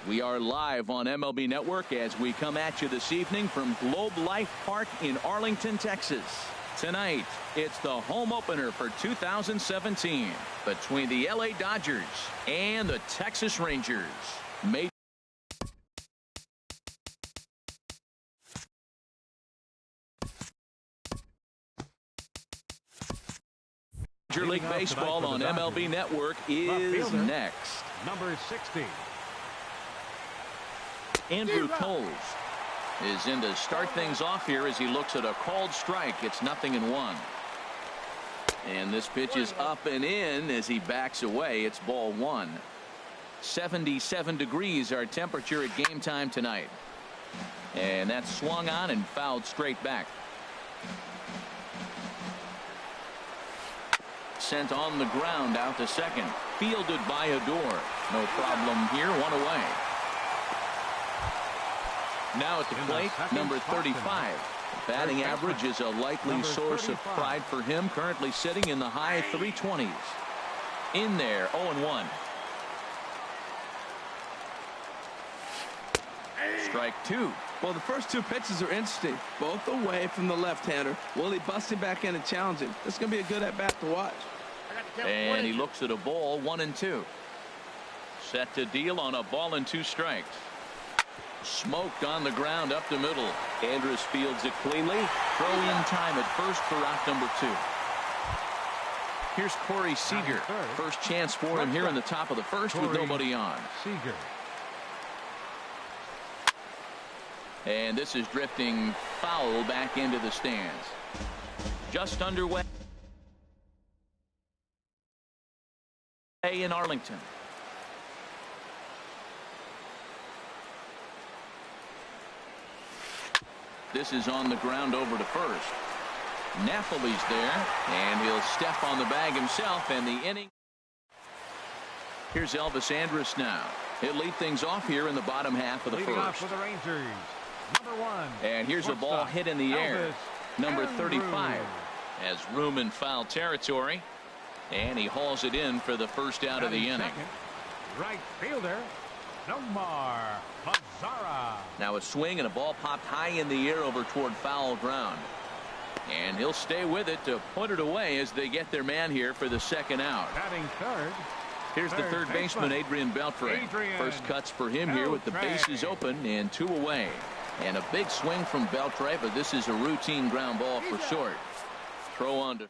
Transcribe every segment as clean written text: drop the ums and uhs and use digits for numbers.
We are live on MLB Network as we come at you this evening from Globe Life Park in Arlington, Texas. Tonight, it's the home opener for 2017 between the LA Dodgers and the Texas Rangers. Major League Baseball on MLB Network is next. Number 60. Andrew Toles is in to start things off here as he looks at a called strike. It's 0-1. And this pitch is up and in as he backs away. It's ball one. 77 degrees our temperature at game time tonight. And that's swung on and fouled straight back. Sent on the ground out to second. Fielded by Adore. No problem here. One away. Now at the plate, number 35. Batting average is a likely source of pride for him. Currently sitting in the high 320s. In there, 0-1. Strike two. Well, the first two pitches are interesting. Both away from the left-hander. Willie busting back in and challenging. This is going to be a good at-bat to watch. And he looks at a ball, 1-2. Set to deal on a ball and two strikes. Smoked on the ground up the middle. Andrus fields it cleanly. Throw in time at first for out number two. Here's Corey Seager. First chance for him here in the top of the first with nobody on. Seager. And this is drifting foul back into the stands. Just underway in Arlington. This is on the ground over to first. Napoli's there, and he'll step on the bag himself, and the inning. Here's Elvis Andrus now. He'll lead things off here in the bottom half of the Leading first. off for the Rangers, number 1. And here's a ball hit in the air. Number 35 has room in foul territory, and he hauls it in for the first out of the inning. Right fielder, Nomar Mazara. Now a swing and a ball popped high in the air over toward foul ground. And he'll stay with it to put it away as they get their man here for the second out. Batting third. Here's the third baseman, Adrian Beltre. First cuts for him here with the bases open and two away. And a big swing from Beltre, but this is a routine ground ball for short. Throw on to.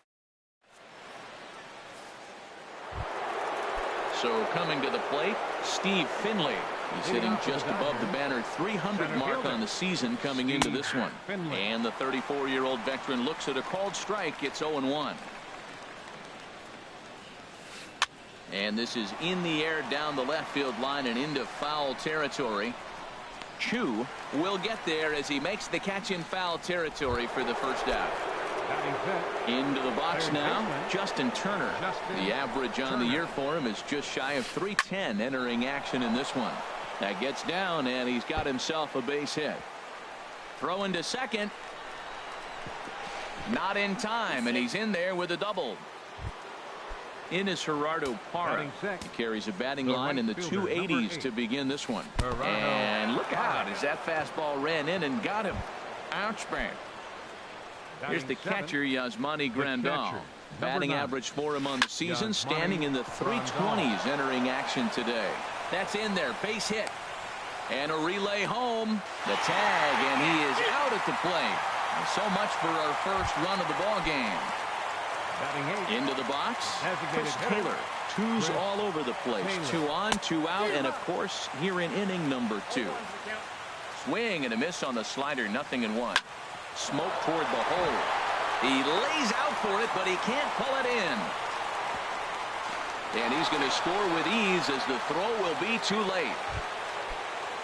So coming to the plate, Steve Finley. He's hitting just above the banner 300 mark on the season coming into this one. And the 34-year-old veteran looks at a called strike. It's 0-1. And this is in the air down the left field line and into foul territory. Chu will get there as he makes the catch in foul territory for the first out. Into the box now, Justin Turner. The average on the year for him is just shy of 310 entering action in this one. That gets down, and he's got himself a base hit. Throw into second. Not in time, and he's in there with a double. In is Gerardo Parra. He carries a batting line in the 280s to begin this one. And look out as that fastball ran in and got him. Ouch, man. Here's the catcher, Yasmani Grandal. Batting average for him on the season, standing in the 320s entering action today. That's in there. Base hit. And a relay home. The tag, and he is out at the plate. And so much for our first run of the ball game. Into the box. Chris Taylor. Twos all over the place. 2 on, 2 out, and of course here in inning number 2. Swing and a miss on the slider. 0-1. Smoke toward the hole. He lays out for it, but he can't pull it in. And he's going to score with ease as the throw will be too late.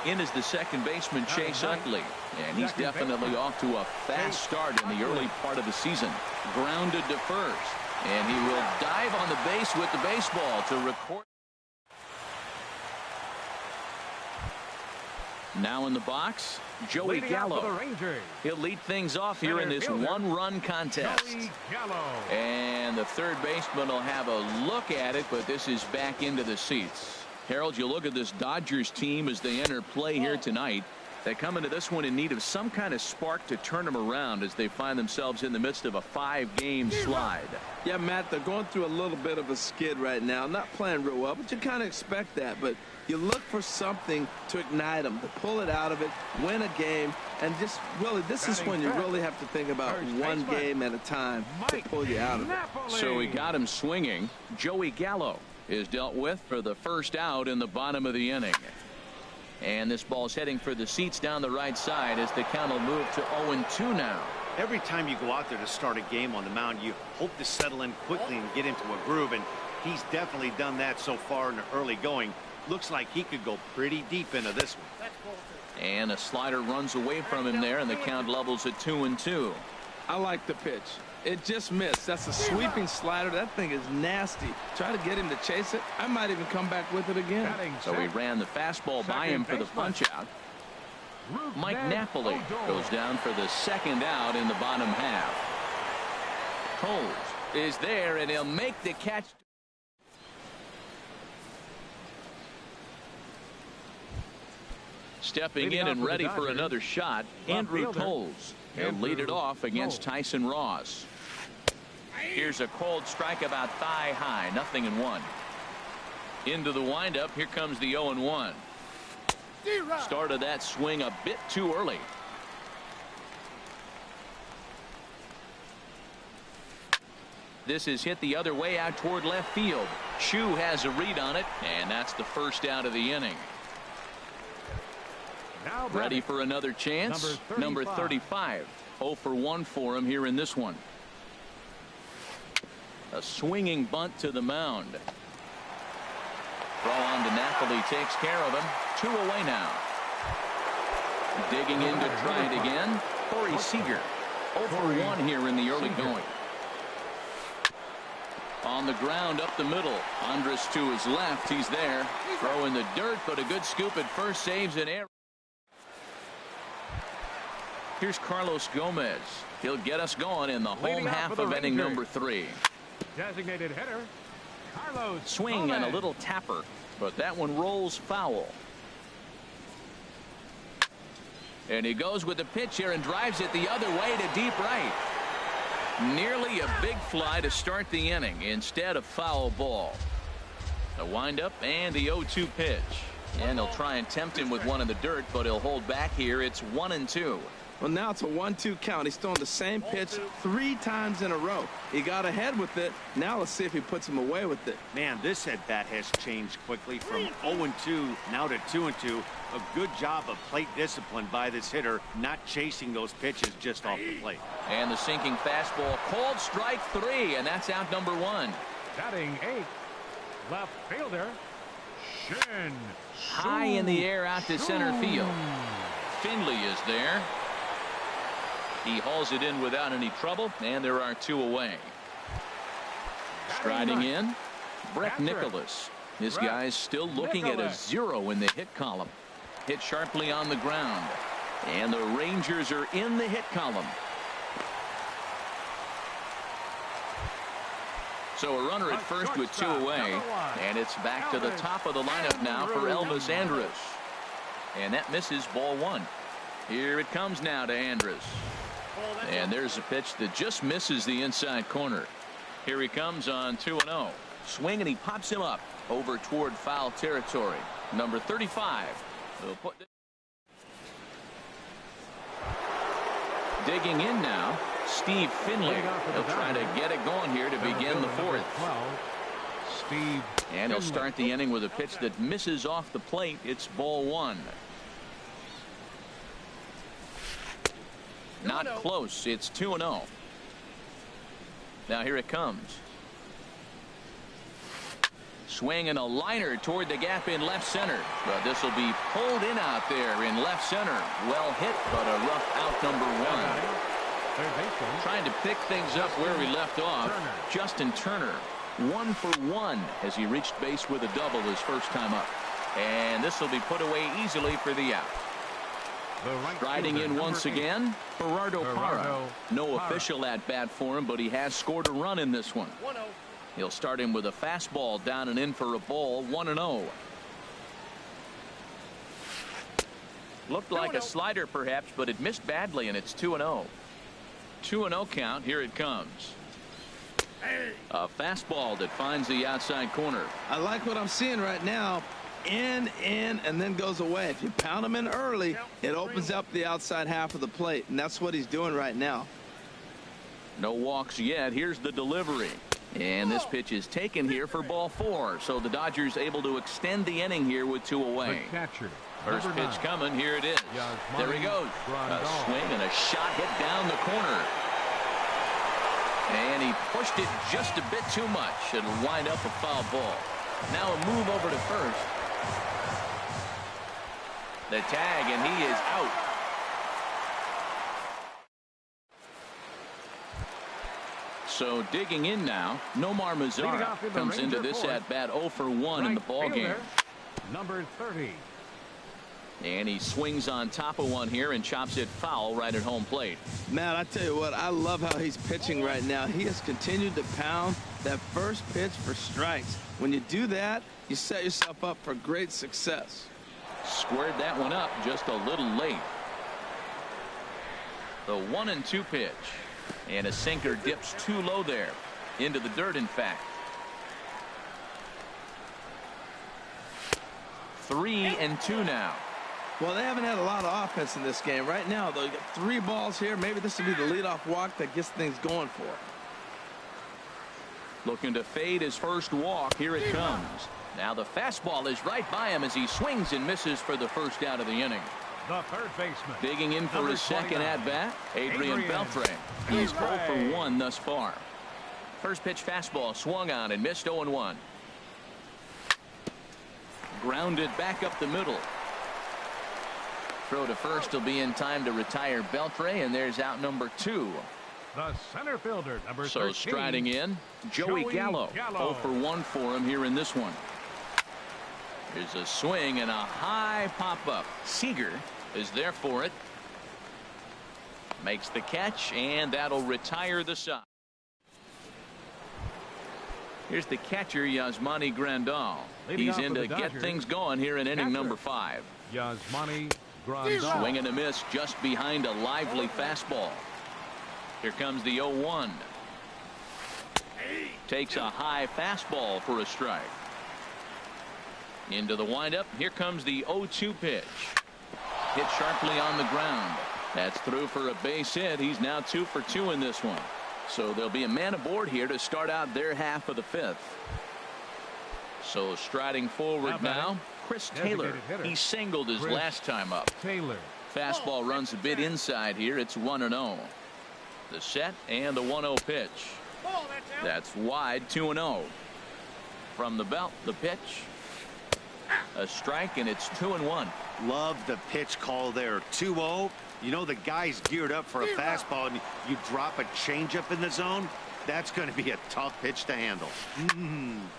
In is the second baseman, Chase Utley. And he's definitely off to a fast start in the early part of the season. Grounded to first. And he will dive on the base with the baseball to record. Now in the box, Joey Gallo. He'll lead things off here in this one-run contest. And the third baseman will have a look at it, but this is back into the seats. Harold, you look at this Dodgers team as they enter play here tonight. They come into this one in need of some kind of spark to turn them around as they find themselves in the midst of a 5-game slide. Yeah, Matt, they're going through a little bit of a skid right now. Not playing real well, but you kind of expect that. But you look for something to ignite them, to pull it out of it, win a game, and just really, this is when you really have to think about one game at a time to pull you out of it. So we got him swinging. Joey Gallo is dealt with for the first out in the bottom of the inning. And this ball's heading for the seats down the right side as the count will move to 0-2 now. Every time you go out there to start a game on the mound, you hope to settle in quickly and get into a groove, and he's definitely done that so far in the early going. Looks like he could go pretty deep into this one. And a slider runs away from him there, and the count levels at 2-2. I like the pitch. It just missed. That's a sweeping slider. That thing is nasty. Try to get him to chase it. I might even come back with it again. So he ran the fastball by him for the punch out. Mike Napoli goes down for the second out in the bottom half. Coles is there, and he'll make the catch. Stepping in and ready for another shot, Andrew Coles. He'll lead it off against Tyson Ross. Here's a cold strike about thigh high, 0-1. Into the windup, here comes the 0-1. Started that swing a bit too early. This is hit the other way out toward left field. Chu has a read on it, and that's the first out of the inning. Ready for another chance. Number 35. 0 for 1 for him here in this one. A swinging bunt to the mound. Throw on to Napoli takes care of him. 2 away now. Digging in to try it again. Corey Seager. 0 for 1 here in the early going. On the ground up the middle. Andres to his left. He's there. Throw in the dirt, but a good scoop at first, saves an error. Here's Carlos Gomez. He'll get us going in the home half of inning number 3. Designated hitter, Carlos Swing Gomez. and a little tapper, but that one rolls foul. And he goes with the pitch here and drives it the other way to deep right. Nearly a big fly to start the inning instead of foul ball. The windup and the 0-2 pitch. And he'll try and tempt him with one in the dirt, but he'll hold back here. It's 1-2. Well, now it's a 1-2 count. He's throwing the same pitch 3 times in a row. He got ahead with it. Now let's see if he puts him away with it. Man, this at-bat has changed quickly from 0-2 now to 2-2. A good job of plate discipline by this hitter, not chasing those pitches just off the plate. And the sinking fastball, called strike 3, and that's out number 1. Batting 8th, left fielder, Shin. High in the air out to center field. Finley is there. He hauls it in without any trouble, and there are 2 away. Striding in, Brett Nicholas. This guy's still looking at a 0 in the hit column. Hit sharply on the ground, and the Rangers are in the hit column. So a runner at first with 2 away, and it's back to the top of the lineup now for Elvis Andrus. And that misses, ball 1. Here it comes now to Andrus. And there's a pitch that just misses the inside corner. Here he comes on 2-0. Swing, and he pops him up over toward foul territory. Number 35. Digging in now, Steve Finley. He'll try to get it going here to begin the 4th. And he'll start the inning with a pitch that misses off the plate. It's ball 1. Not close. It's 2-0. Now here it comes. Swing and a liner toward the gap in left center. But this will be pulled in out there in left center. Well hit, but a rough out number 1. Trying to pick things up where we left off. Justin Turner, 1 for 1 as he reached base with a double his first time up. And this will be put away easily for the out. Striding in once again, Gerardo Parra. No official at bat for him, but he has scored a run in this one. He'll start him with a fastball down and in for a ball. 1-0. Looked like a slider perhaps, but it missed badly, and it's 2-0. 2-0 count. Here it comes. A fastball that finds the outside corner. I like what I'm seeing right now. In, and then goes away. If you pound him in early, it opens up the outside half of the plate, and that's what he's doing right now. No walks yet. Here's the delivery. And this pitch is taken here for ball 4. So the Dodgers able to extend the inning here with 2 away. First pitch coming. Here it is. There he goes. A swing and a shot hit down the corner. And he pushed it just a bit too much. It'll wind up a foul ball. Now a move over to first. The tag, and he is out. So digging in now, Nomar Mazara comes into this at bat 0 for 1 in the ball game. Number 30. And he swings on top of one here and chops it foul right at home plate. Man, I tell you what, I love how he's pitching right now. He has continued to pound that first pitch for strikes. When you do that, you set yourself up for great success. Squared that one up just a little late. The 1-2 pitch. And a sinker dips too low there. Into the dirt, in fact. 3-2 now. Well, they haven't had a lot of offense in this game. Right now, they got 3 balls here. Maybe this will be the leadoff walk that gets things going for him. Looking to fade his first walk. Here it comes. Now the fastball is right by him as he swings and misses for the first out of the inning. The third baseman. Digging in for his second at-bat, Adrian Beltre. He's 0 for 1 thus far. First pitch fastball swung on and missed 0-1. Grounded back up the middle. Throw to first will be in time to retire Beltre, and there's out number 2. The center fielder, number 13. So striding in, Joey Gallo. 0 for 1 for him here in this one. There's a swing and a high pop-up. Seager is there for it. Makes the catch, and that'll retire the side. Here's the catcher, Yasmani Grandal. He's in to get things going here in inning number 5. Yasmani Grandal. Swing and a miss just behind a lively fastball. Here comes the 0-1. Takes a high fastball for a strike. Into the windup. Here comes the 0-2 pitch. Hit sharply on the ground. That's through for a base hit. He's now 2 for 2 in this one. So there'll be a man aboard here to start out their half of the 5th. So striding forward now, Chris Taylor. He singled his last time up. Taylor. Fastball runs a bit inside here. It's 1-0. The set and the 1-0 pitch. That's wide. 2-0. From the belt, the pitch. A strike, and it's 2-1. Love the pitch call there. 2-0. You know the guy's geared up for a fastball, and you drop a changeup in the zone. That's going to be a tough pitch to handle.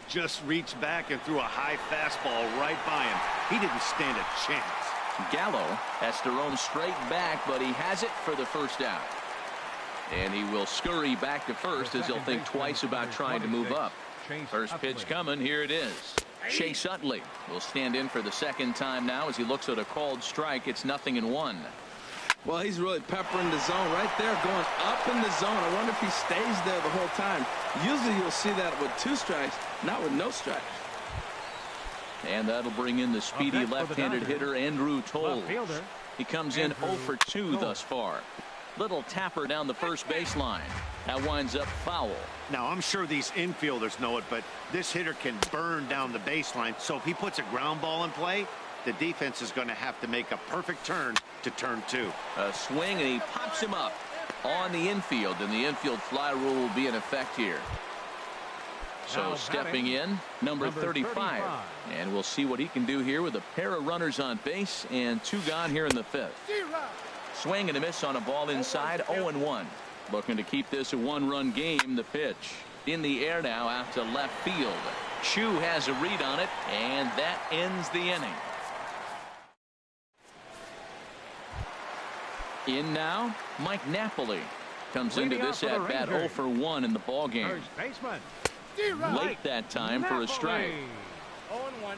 Just reached back and threw a high fastball right by him. He didn't stand a chance. Gallo has to roam straight back, but he has it for the first out. And he will scurry back to first as he'll think twice about trying to move up. First pitch coming. Here it is. Chase Utley will stand in for the second time now as he looks at a called strike. It's 0-1. Well, he's really peppering the zone right there, going up in the zone. I wonder if he stays there the whole time. Usually you'll see that with 2 strikes, not with no strikes. And that'll bring in the speedy left-handed hitter Andrew Toll. He comes in 0 for 2 thus far. Little tapper down the first baseline. That winds up foul. Now, I'm sure these infielders know it, but this hitter can burn down the baseline. So if he puts a ground ball in play, the defense is going to have to make a perfect turn to turn 2. A swing, and he pops him up on the infield, and the infield fly rule will be in effect here. So stepping in, number 35. And we'll see what he can do here with a pair of runners on base and 2 gone here in the 5th. Swing and a miss on a ball inside. 0-1. Looking to keep this a 1-run game. The pitch in the air now out to left field. Chu has a read on it, and that ends the inning. In now, Mike Napoli comes into this at bat 0 for 1 in the ball game. Late that time for a strike. 0-1.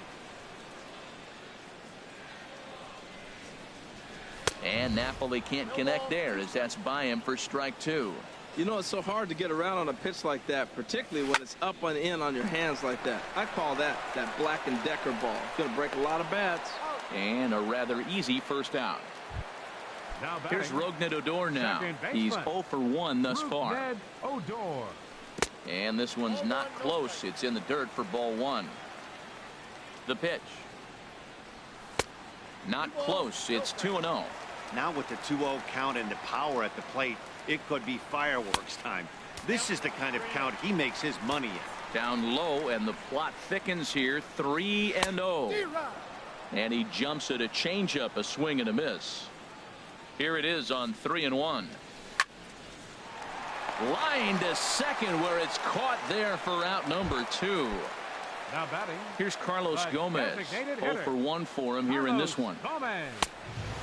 And Napoli can't connect there as that's by him for strike two. You know, it's so hard to get around on a pitch like that, particularly when it's up and in on your hands like that. I call that Black & Decker ball. It's going to break a lot of bats. And a rather easy first out. Here's Rougned Odor now. He's 0 for 1 thus far. And this one's not close. It's in the dirt for ball one. The pitch. Not close. It's 2-0. Now with the 2-0 count and the power at the plate, it could be fireworks time. This is the kind of count he makes his money in. Down low, and the plot thickens here. 3-0. And he jumps at a changeup, a swing and a miss. Here it is on 3-1. Line to second, where it's caught there for out number 2. Now batting. Here's Carlos Gomez. 0 for 1 for him here in this one.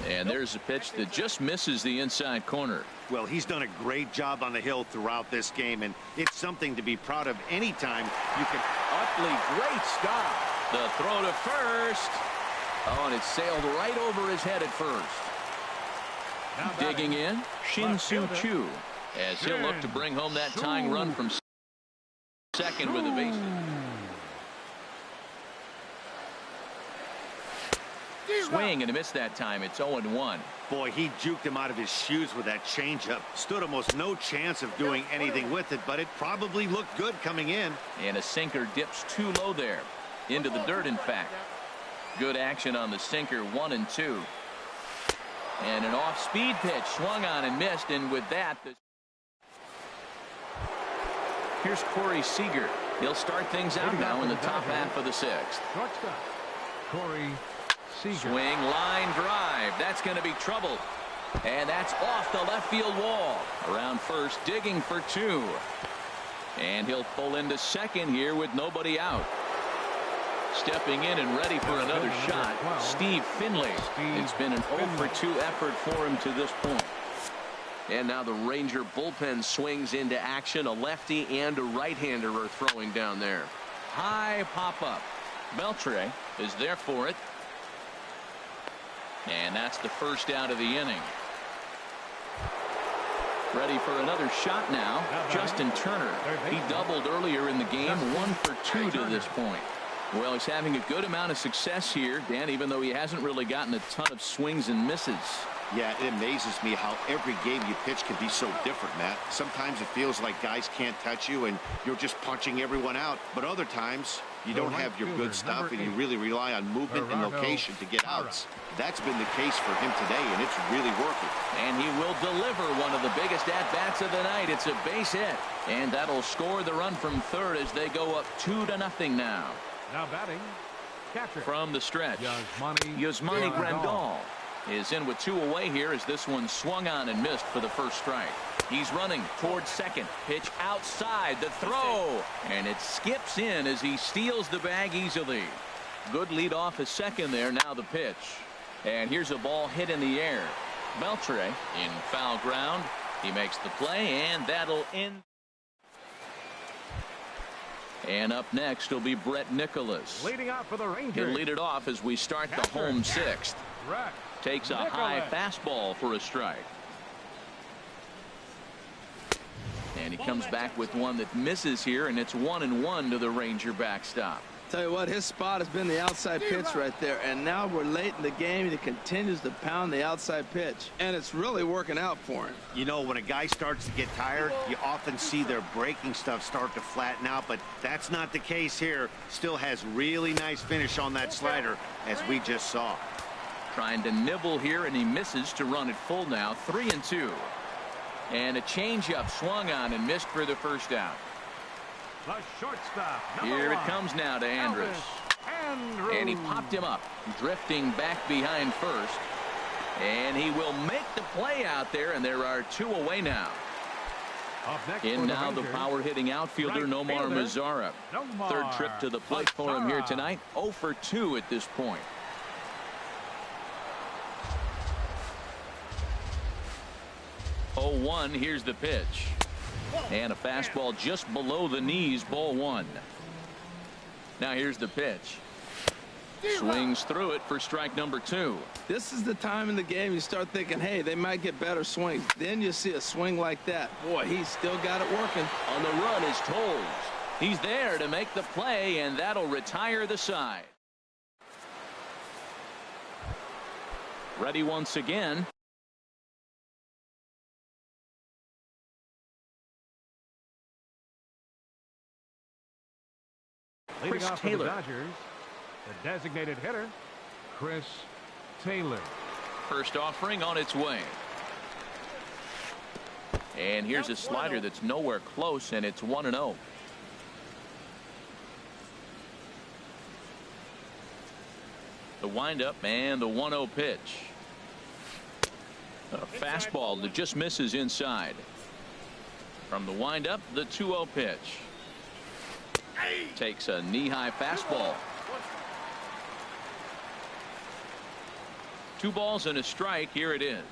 And there's a pitch that just misses the inside corner. Well, he's done a great job on the hill throughout this game, and it's something to be proud of anytime you can. Utley, great stop. The throw to first. Oh, and it sailed right over his head at first. Digging in, Shin-Soo Choo, as he'll look to bring home that tying run from second with the bases. Swing and a miss that time. It's 0-1. Boy, he juked him out of his shoes with that changeup. Stood almost no chance of doing anything with it, but it probably looked good coming in. And a sinker dips too low there. Into the dirt, in fact. Good action on the sinker, 1-2. And an off-speed pitch swung on and missed, and with that, here's Corey Seager. He'll start things out now in the top half of the sixth. Corey Seager. Swing, line drive. That's going to be trouble. And that's off the left field wall. Around first, digging for 2. And he'll pull into second here with nobody out. Stepping in and ready for another shot, Steve Finley. It's been an 0 for 2 effort for him to this point. And now the Ranger bullpen swings into action. A lefty and a right-hander are throwing down there. High pop-up. Beltre is there for it. And that's the first out of the inning. Ready for another shot now. Justin Turner. He doubled earlier in the game. 1 for 2 to this point. Well, he's having a good amount of success here, Dan, even though he hasn't really gotten a ton of swings and misses. Yeah, it amazes me how every game you pitch can be so different, Matt. Sometimes it feels like guys can't touch you and you're just punching everyone out. But other times you don't have your good stuff and you really rely on movement and location to get outs. That's been the case for him today, and it's really working. And he will deliver one of the biggest at-bats of the night. It's a base hit. And that'll score the run from third as they go up 2-0 now. Now batting, catcher. From the stretch, Yasmani Grandal is in with 2 away here as this one swung on and missed for the first strike. He's running towards second. Pitch outside, the throw, and it skips in as he steals the bag easily. Good lead off at second there. Now the pitch. And here's a ball hit in the air. Beltre in foul ground. He makes the play, and that'll end. And up next will be Brett Nicholas. Leading out for the Rangers. He'll lead it off as we start the home sixth. Takes a high fastball for a strike. And he comes back with one that misses here, and it's 1-1 to the Ranger backstop. Tell you what, his spot has been the outside pitch right there, and now we're late in the game and he continues to pound the outside pitch, and it's really working out for him. You know, when a guy starts to get tired, you often see their breaking stuff start to flatten out, but that's not the case here. Still has really nice finish on that slider, as we just saw. Trying to nibble here, and he misses to run it full now. 3-2. And a changeup swung on and missed for the first out. The shortstop. Here it comes now to Andrus. And he popped him up, drifting back behind first. And he will make the play out there, and there are 2 away now. In now the power hitting outfielder Nomar Mazara. Third trip to the plate for him here tonight. 0 for 2 at this point. Oh, 1. Here's the pitch. And a fastball just below the knees, ball 1. Now here's the pitch. Swings through it for strike number 2. This is the time in the game you start thinking, hey, they might get better swings. Then you see a swing like that. Boy, he's still got it working. On the run is Tolles. He's there to make the play, and that'll retire the side. Ready once again. Leading Chris off for the Taylor. Dodgers, the designated hitter, Chris Taylor. First offering on its way. And here's a slider that's nowhere close, and it's 1-0. The windup and the 1-0 pitch. A fastball that just misses inside. From the windup, the 2-0 pitch. Takes a knee-high fastball. 2 balls and a strike. Here it is.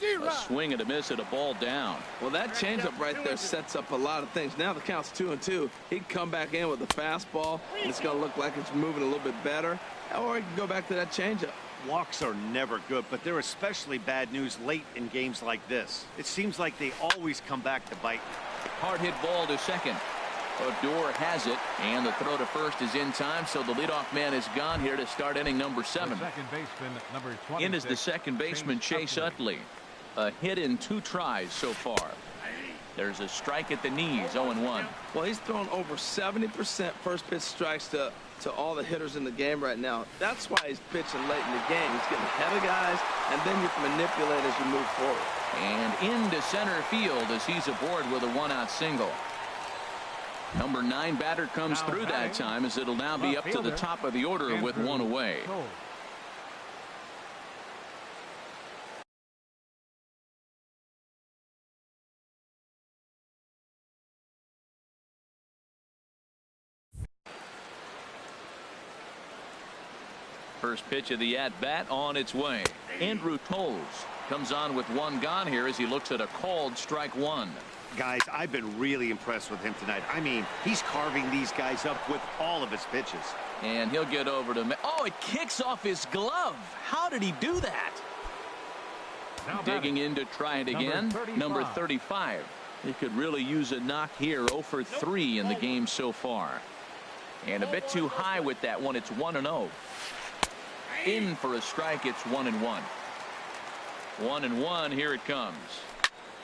A swing and a miss at a ball down. Well, that changeup right there sets up a lot of things. Now the count's 2-2. He can come back in with a fastball, and it's going to look like it's moving a little bit better. Or he can go back to that changeup. Walks are never good, but they're especially bad news late in games like this. It seems like they always come back to bite. Hard hit ball to second. Odor has it, and the throw to first is in time, so the leadoff man is gone here to start inning number 7. Second baseman, number 26. In is the second baseman, Chase Utley. A hit in 2 tries so far. There's a strike at the knees, 0-1. Well, he's thrown over 70% first pitch strikes to all the hitters in the game right now. That's why he's pitching late in the game. He's getting ahead of guys, and then you can manipulate as you move forward. And into center field as he's aboard with a 1-out single. Number 9 batter comes through that time, as it'll now be up to the top of the order with 1 away. First pitch of the at-bat on its way. Andrew Tolles comes on with 1 gone here as he looks at a called strike 1. Guys, I've been really impressed with him tonight. I mean, he's carving these guys up with all of his pitches. And he'll get over to... Oh, it kicks off his glove. How did he do that? Now digging in to try it again. Number 35. He could really use a knock here. 0 for 3 in the game so far. And a bit too high with that one. It's 1-0. In for a strike. It's 1-1. 1-1. Here it comes.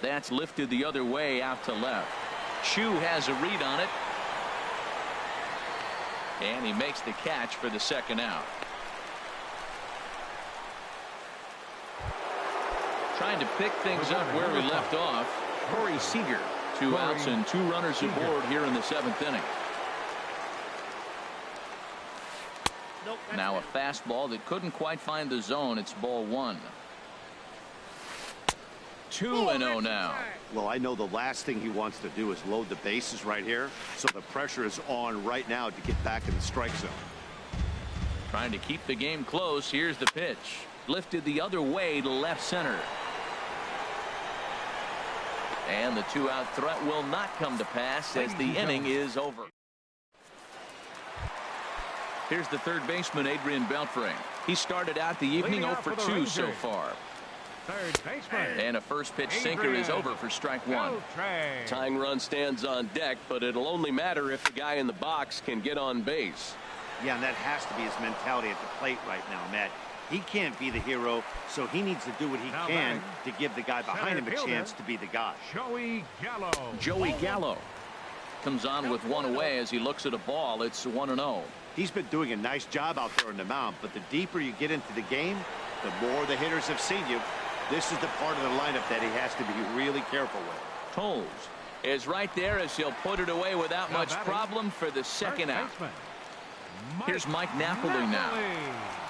That's lifted the other way out to left. Chu has a read on it. And he makes the catch for the second out. Trying to pick things up where we left off. Corey Seager. 2 outs and 2 runners aboard here in the 7th inning. Now a fastball that couldn't quite find the zone. It's ball 1. 2-0 now. Well, I know the last thing he wants to do is load the bases right here, so the pressure is on right now to get back in the strike zone. Trying to keep the game close. Here's the pitch. Lifted the other way to left center. And the 2-out threat will not come to pass as the inning is over. Here's the third baseman, Adrian Beltre. He started out the evening 0 for 2 so far. Third baseman. And a first pitch sinker is over for strike 1. Tying run stands on deck, but it'll only matter if the guy in the box can get on base. Yeah, and that has to be his mentality at the plate right now, Matt. He can't be the hero, so he needs to do what he can to give the guy behind him a chance to be the guy. Joey Gallo. Joey Gallo comes on with 1 away as he looks at a ball. It's 1-0. He's been doing a nice job out there on the mound, but the deeper you get into the game, the more the hitters have seen you. This is the part of the lineup that he has to be really careful with. Tolles is right there as he'll put it away without much problem for the second out. Here's Mike Napoli now.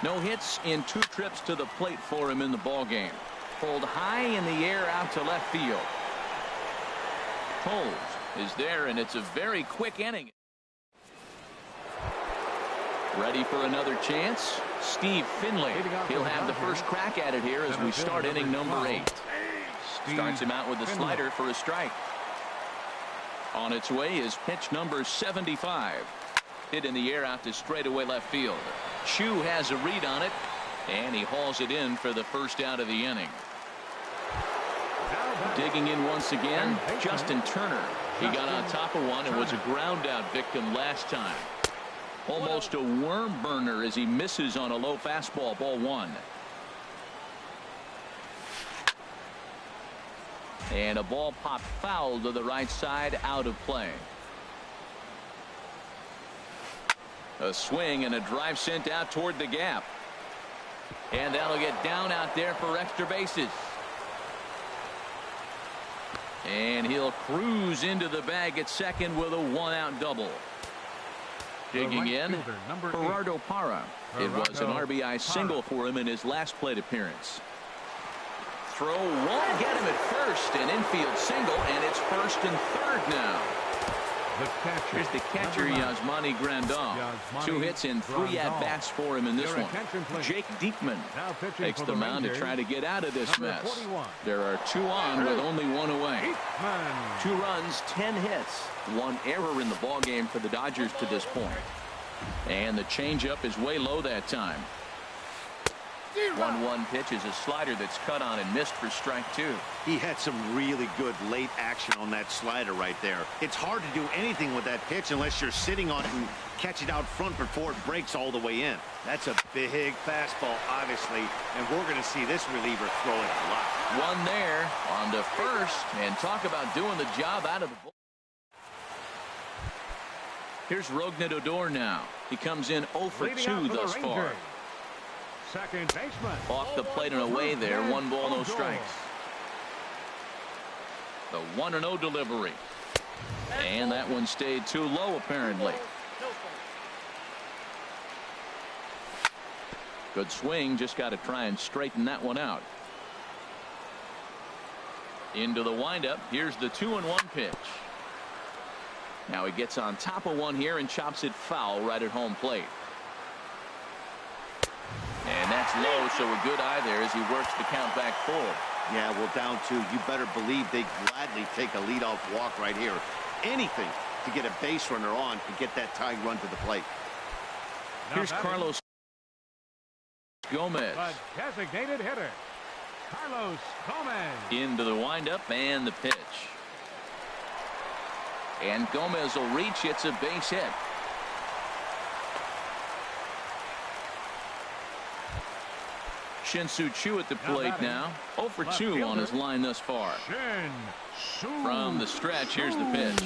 No hits in 2 trips to the plate for him in the ballgame. Pulled high in the air out to left field. Tolles is there, and it's a very quick inning. Ready for another chance. Steve Finley. He'll have the first crack at it here as we start inning number 8. Starts him out with a slider for a strike. On its way is pitch number 75. Hit in the air out to straightaway left field. Chu has a read on it, and he hauls it in for the first out of the inning. Digging in once again, Justin Turner. He got on top of one and was a ground out victim last time. Almost a worm burner as he misses on a low fastball. Ball one. And a ball popped foul to the right side, out of play. A swing and a drive sent out toward the gap. And that'll get down out there for extra bases. And he'll cruise into the bag at second with a 1-out double. Digging in, Gerardo Parra. It was an RBI single for him in his last plate appearance. Throw won't get him at first. An infield single, and it's first and third now. Here's the catcher, Yasmani Grandal. 2 hits and 3 at-bats for him in this one. Jake Diekman takes the mound to try to get out of this mess. There are 2 on with only 1 away. 2 runs, 10 hits. 1 error in the ballgame for the Dodgers to this point. And the changeup is way low that time. 1-1 pitch is a slider that's cut on and missed for strike 2. He had some really good late action on that slider right there. It's hard to do anything with that pitch unless you're sitting on it and catch it out front before it breaks all the way in. That's a big fastball, obviously, and we're going to see this reliever throw it a lot. 1 there on to first, and talk about doing the job out of the ball. Here's Rougned Odor now. He comes in 0 for 2 thus far. Second baseman. Off the plate and away there. 1 ball, no strikes. The 1-0 delivery. And that one stayed too low, apparently. Good swing. Just got to try and straighten that one out. Into the windup. Here's the 2-1 pitch. Now he gets on top of one here and chops it foul right at home plate. And that's low, so a good eye there as he works the count back forward. Yeah, well, down 2. You better believe they gladly take a leadoff walk right here. Anything to get a base runner on and get that tying run to the plate. Here's Carlos Gomez. A designated hitter, Carlos Gomez. Into the windup and the pitch. And Gomez will reach. It's a base hit. Shin-Soo Choo at the plate now. 0 for 2 on his line thus far. From the stretch, here's the pitch.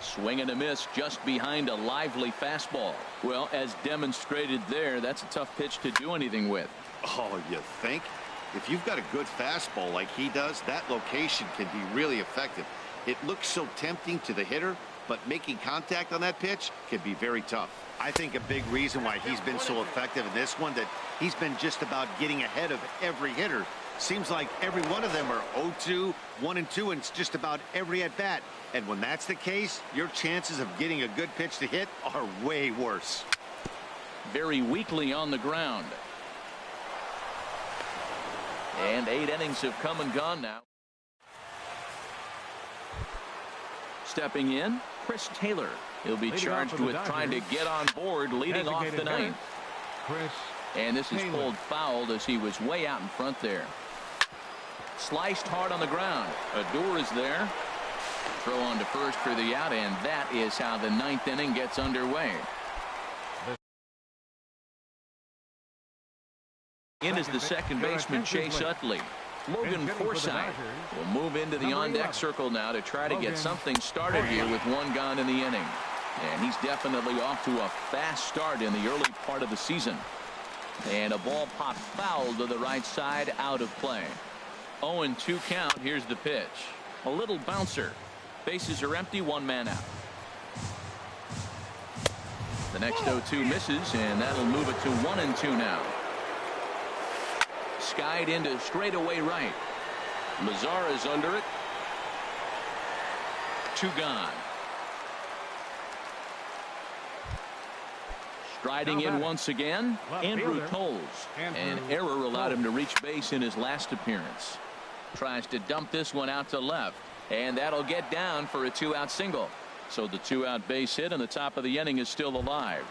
Swing and a miss just behind a lively fastball. Well, as demonstrated there, that's a tough pitch to do anything with. Oh, you think? If you've got a good fastball like he does, that location can be really effective. It looks so tempting to the hitter, but making contact on that pitch can be very tough. I think a big reason why he's been so effective in this one, that he's been just about getting ahead of every hitter. Seems like every one of them are 0-2, 1-2, and it's just about every at-bat. And when that's the case, your chances of getting a good pitch to hit are way worse. Very weakly on the ground. And 8 innings have come and gone now. Stepping in, Chris Taylor. He'll be charged with trying to get on board leading off the 9th. And this is pulled foul as he was way out in front there. Sliced hard on the ground. Odor is there. Throw on to first for the out, and that is how the 9th inning gets underway. In is the second baseman, Chase Utley. Logan Forsythe will move into the on-deck circle now to try to get something started here with 1 gone in the inning. And he's definitely off to a fast start in the early part of the season. And a ball popped foul to the right side, out of play. 0-2 count. Here's the pitch. A little bouncer. Bases are empty, 1 man out. The next 0-2 misses, and that'll move it to 1-2 now. Skied into straightaway right. Mazar is under it. 2 gone. Striding in once again, Andrew Toles. An error allowed him to reach base in his last appearance. Tries to dump this one out to left, and that'll get down for a 2-out single. So the 2-out base hit and the top of the inning is still alive.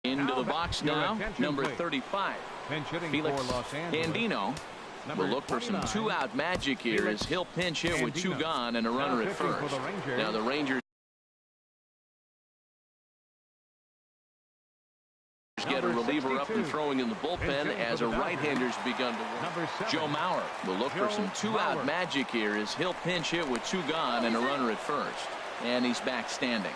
Into the box now, number 35. Felix Andino will look for some 2-out magic here as he'll pinch hit with 2 gone and a runner at first. Now the Rangers get a reliever up and throwing in the bullpen as a right-hander's begun to work. Joe Mauer will look for some 2-out magic here as he'll pinch hit with 2 gone and a runner at first. And he's back standing.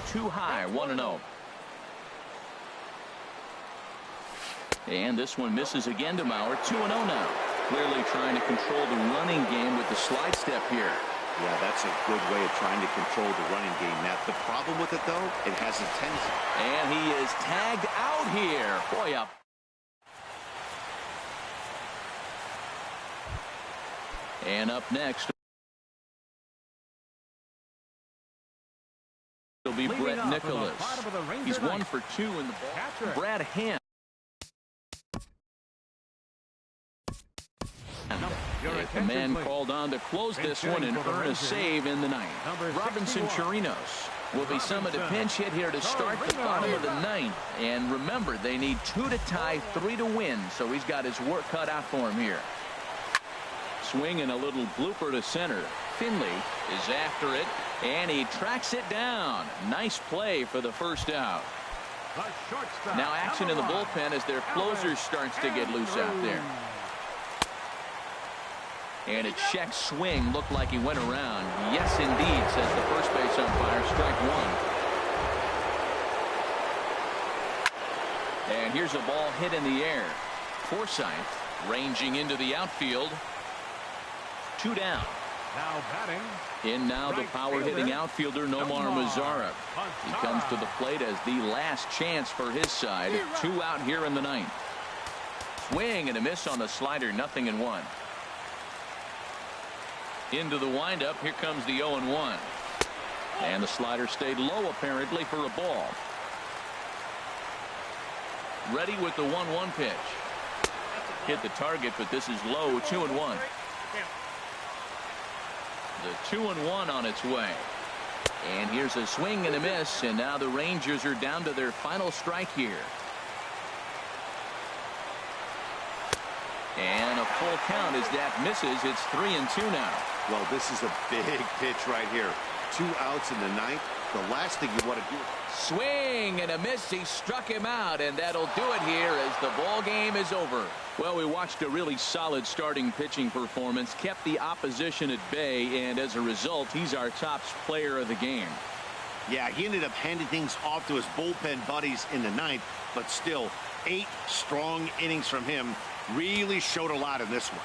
Too high, 1-0. And this one misses again to Mauer. 2-0 now. Clearly trying to control the running game with the slide step here. Yeah, that's a good way of trying to control the running game, Matt. The problem with it, though, it has a tendency. And he is tagged out here. Boy, up. And up next will be Brett Nicholas. He's 1 for 2 in the ball. Brad Hand. The man called on to close this one and earn a save in the ninth. Robinson Chirinos will be summoned a pinch hit here to start the bottom of the ninth. And remember, they need 2 to tie, 3 to win, so he's got his work cut out for him here. Swing and a little blooper to center. Finley is after it, and he tracks it down. Nice play for the first out. Now action in the bullpen as their closer starts to get loose out there. And a check swing looked like he went around. Yes, indeed, says the first base umpire. Strike 1. And here's a ball hit in the air. Forsythe ranging into the outfield. 2 down. Now batting. In now the power-hitting outfielder Nomar Mazara. He comes to the plate as the last chance for his side. 2 out here in the ninth. Swing and a miss on the slider. 0-1. Into the windup. Here comes the 0-1. And the slider stayed low apparently for a ball. Ready with the 1-1 pitch. Hit the target, but this is low. 2-1. The 2-1 on its way. And here's a swing and a miss, and now the Rangers are down to their final strike here. And a full count as that misses. It's 3-2 now. Well, this is a big pitch right here. 2 outs in the ninth. The last thing you want to do. Swing and a miss. He struck him out, and that'll do it here as the ball game is over. Well, we watched a really solid starting pitching performance, kept the opposition at bay, and as a result, he's our top player of the game. Yeah, he ended up handing things off to his bullpen buddies in the ninth, but still 8 strong innings from him really showed a lot in this one.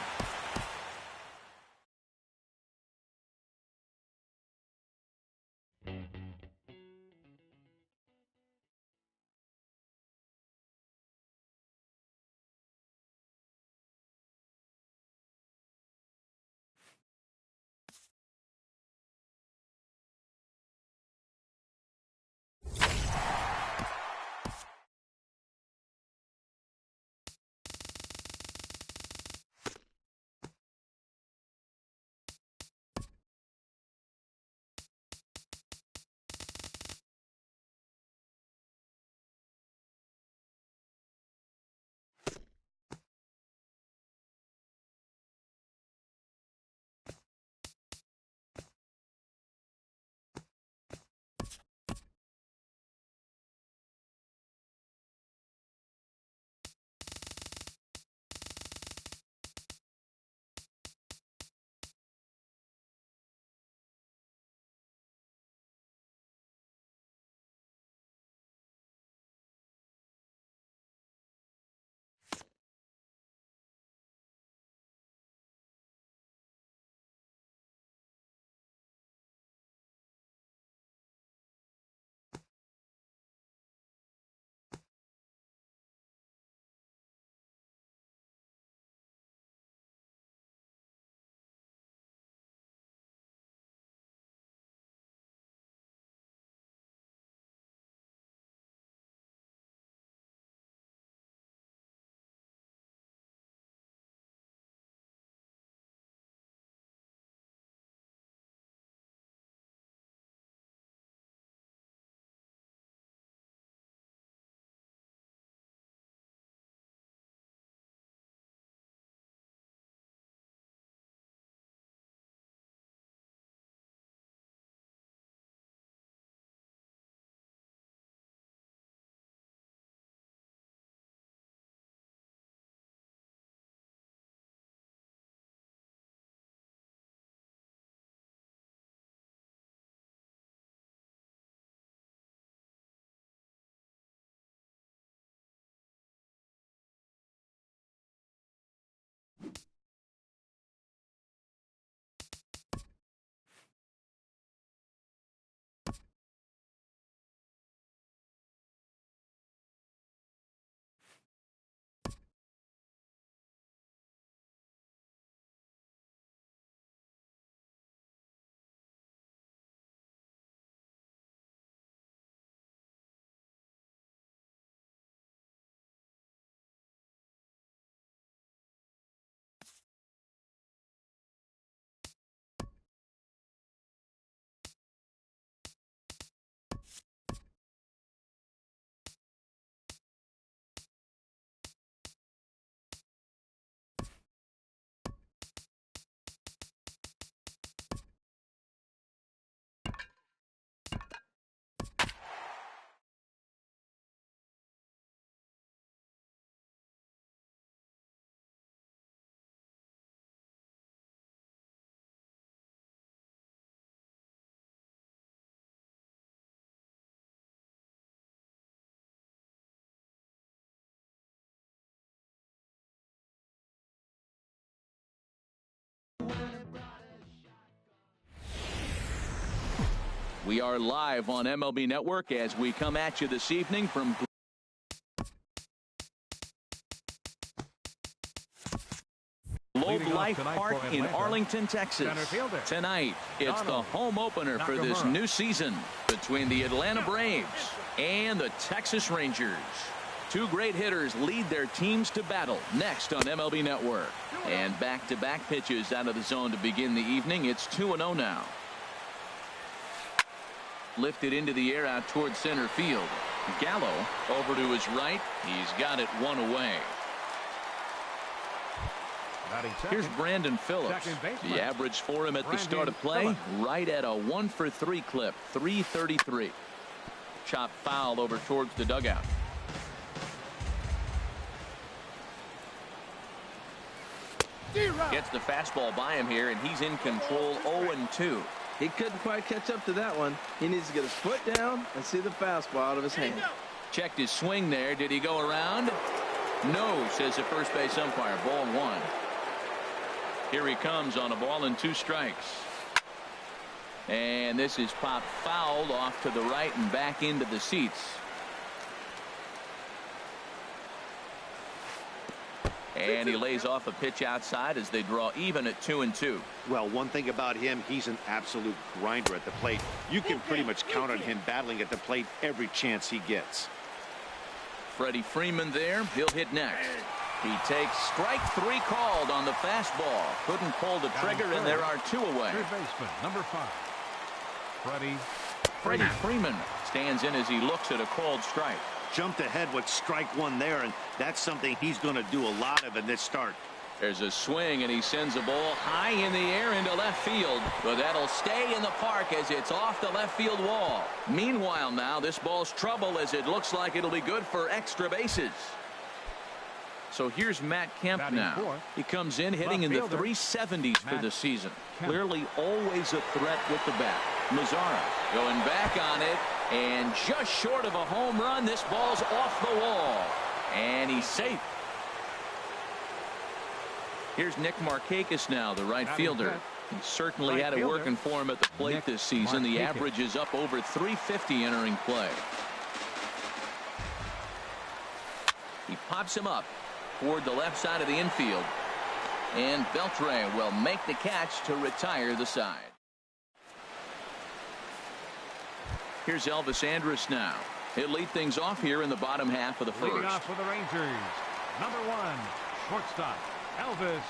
We are live on MLB Network as we come at you this evening from Globe Life Park in Arlington, Texas. Tonight, it's the home opener for this new season between the Atlanta Braves and the Texas Rangers. Two great hitters lead their teams to battle next on MLB Network. And back-to-back pitches out of the zone to begin the evening. It's 2-0 now. Lifted into the air out towards center field. Gallo over to his right. He's got it one away. Here's Brandon Phillips. The average for him at the start of play, right at a 1-for-3 clip, 333. Chop foul over towards the dugout. Gets the fastball by him here, and he's in control 0-2. He couldn't quite catch up to that one. He needs to get his foot down and see the fastball out of his hand. Checked his swing there. Did he go around? No, says the first base umpire. Ball one. Here he comes on a ball and 2 strikes. And this is popped fouled off to the right and back into the seats. And he lays off a pitch outside as they draw even at 2-2. Well, one thing about him, he's an absolute grinder at the plate. You can pretty much count on him battling at the plate every chance he gets. Freddie Freeman there. He'll hit next. He takes strike 3 called on the fastball. Couldn't pull the trigger, and there are 2 away. Third baseman, number 5. Freddie Freeman stands in as he looks at a called strike. Jumped ahead with strike 1 there, and that's something he's going to do a lot of in this start. There's a swing, and he sends a ball high in the air into left field. But that'll stay in the park as it's off the left field wall. Meanwhile now, this ball's trouble as it looks like it'll be good for extra bases. So here's Matt Kemp now. He comes in hitting in the 370s for the season. Clearly always a threat with the bat. Mazzara going back on it, and just short of a home run. This ball's off the wall, and he's safe. Here's Nick Markakis now, the right fielder. He certainly had it working for him at the plate this season. The average is up over 350 entering play. He pops him up toward the left side of the infield, and Beltre will make the catch to retire the side. Here's Elvis Andrus now. He'll lead things off here in the bottom half of the first. Leading off for the Rangers, number 1, shortstop, Elvis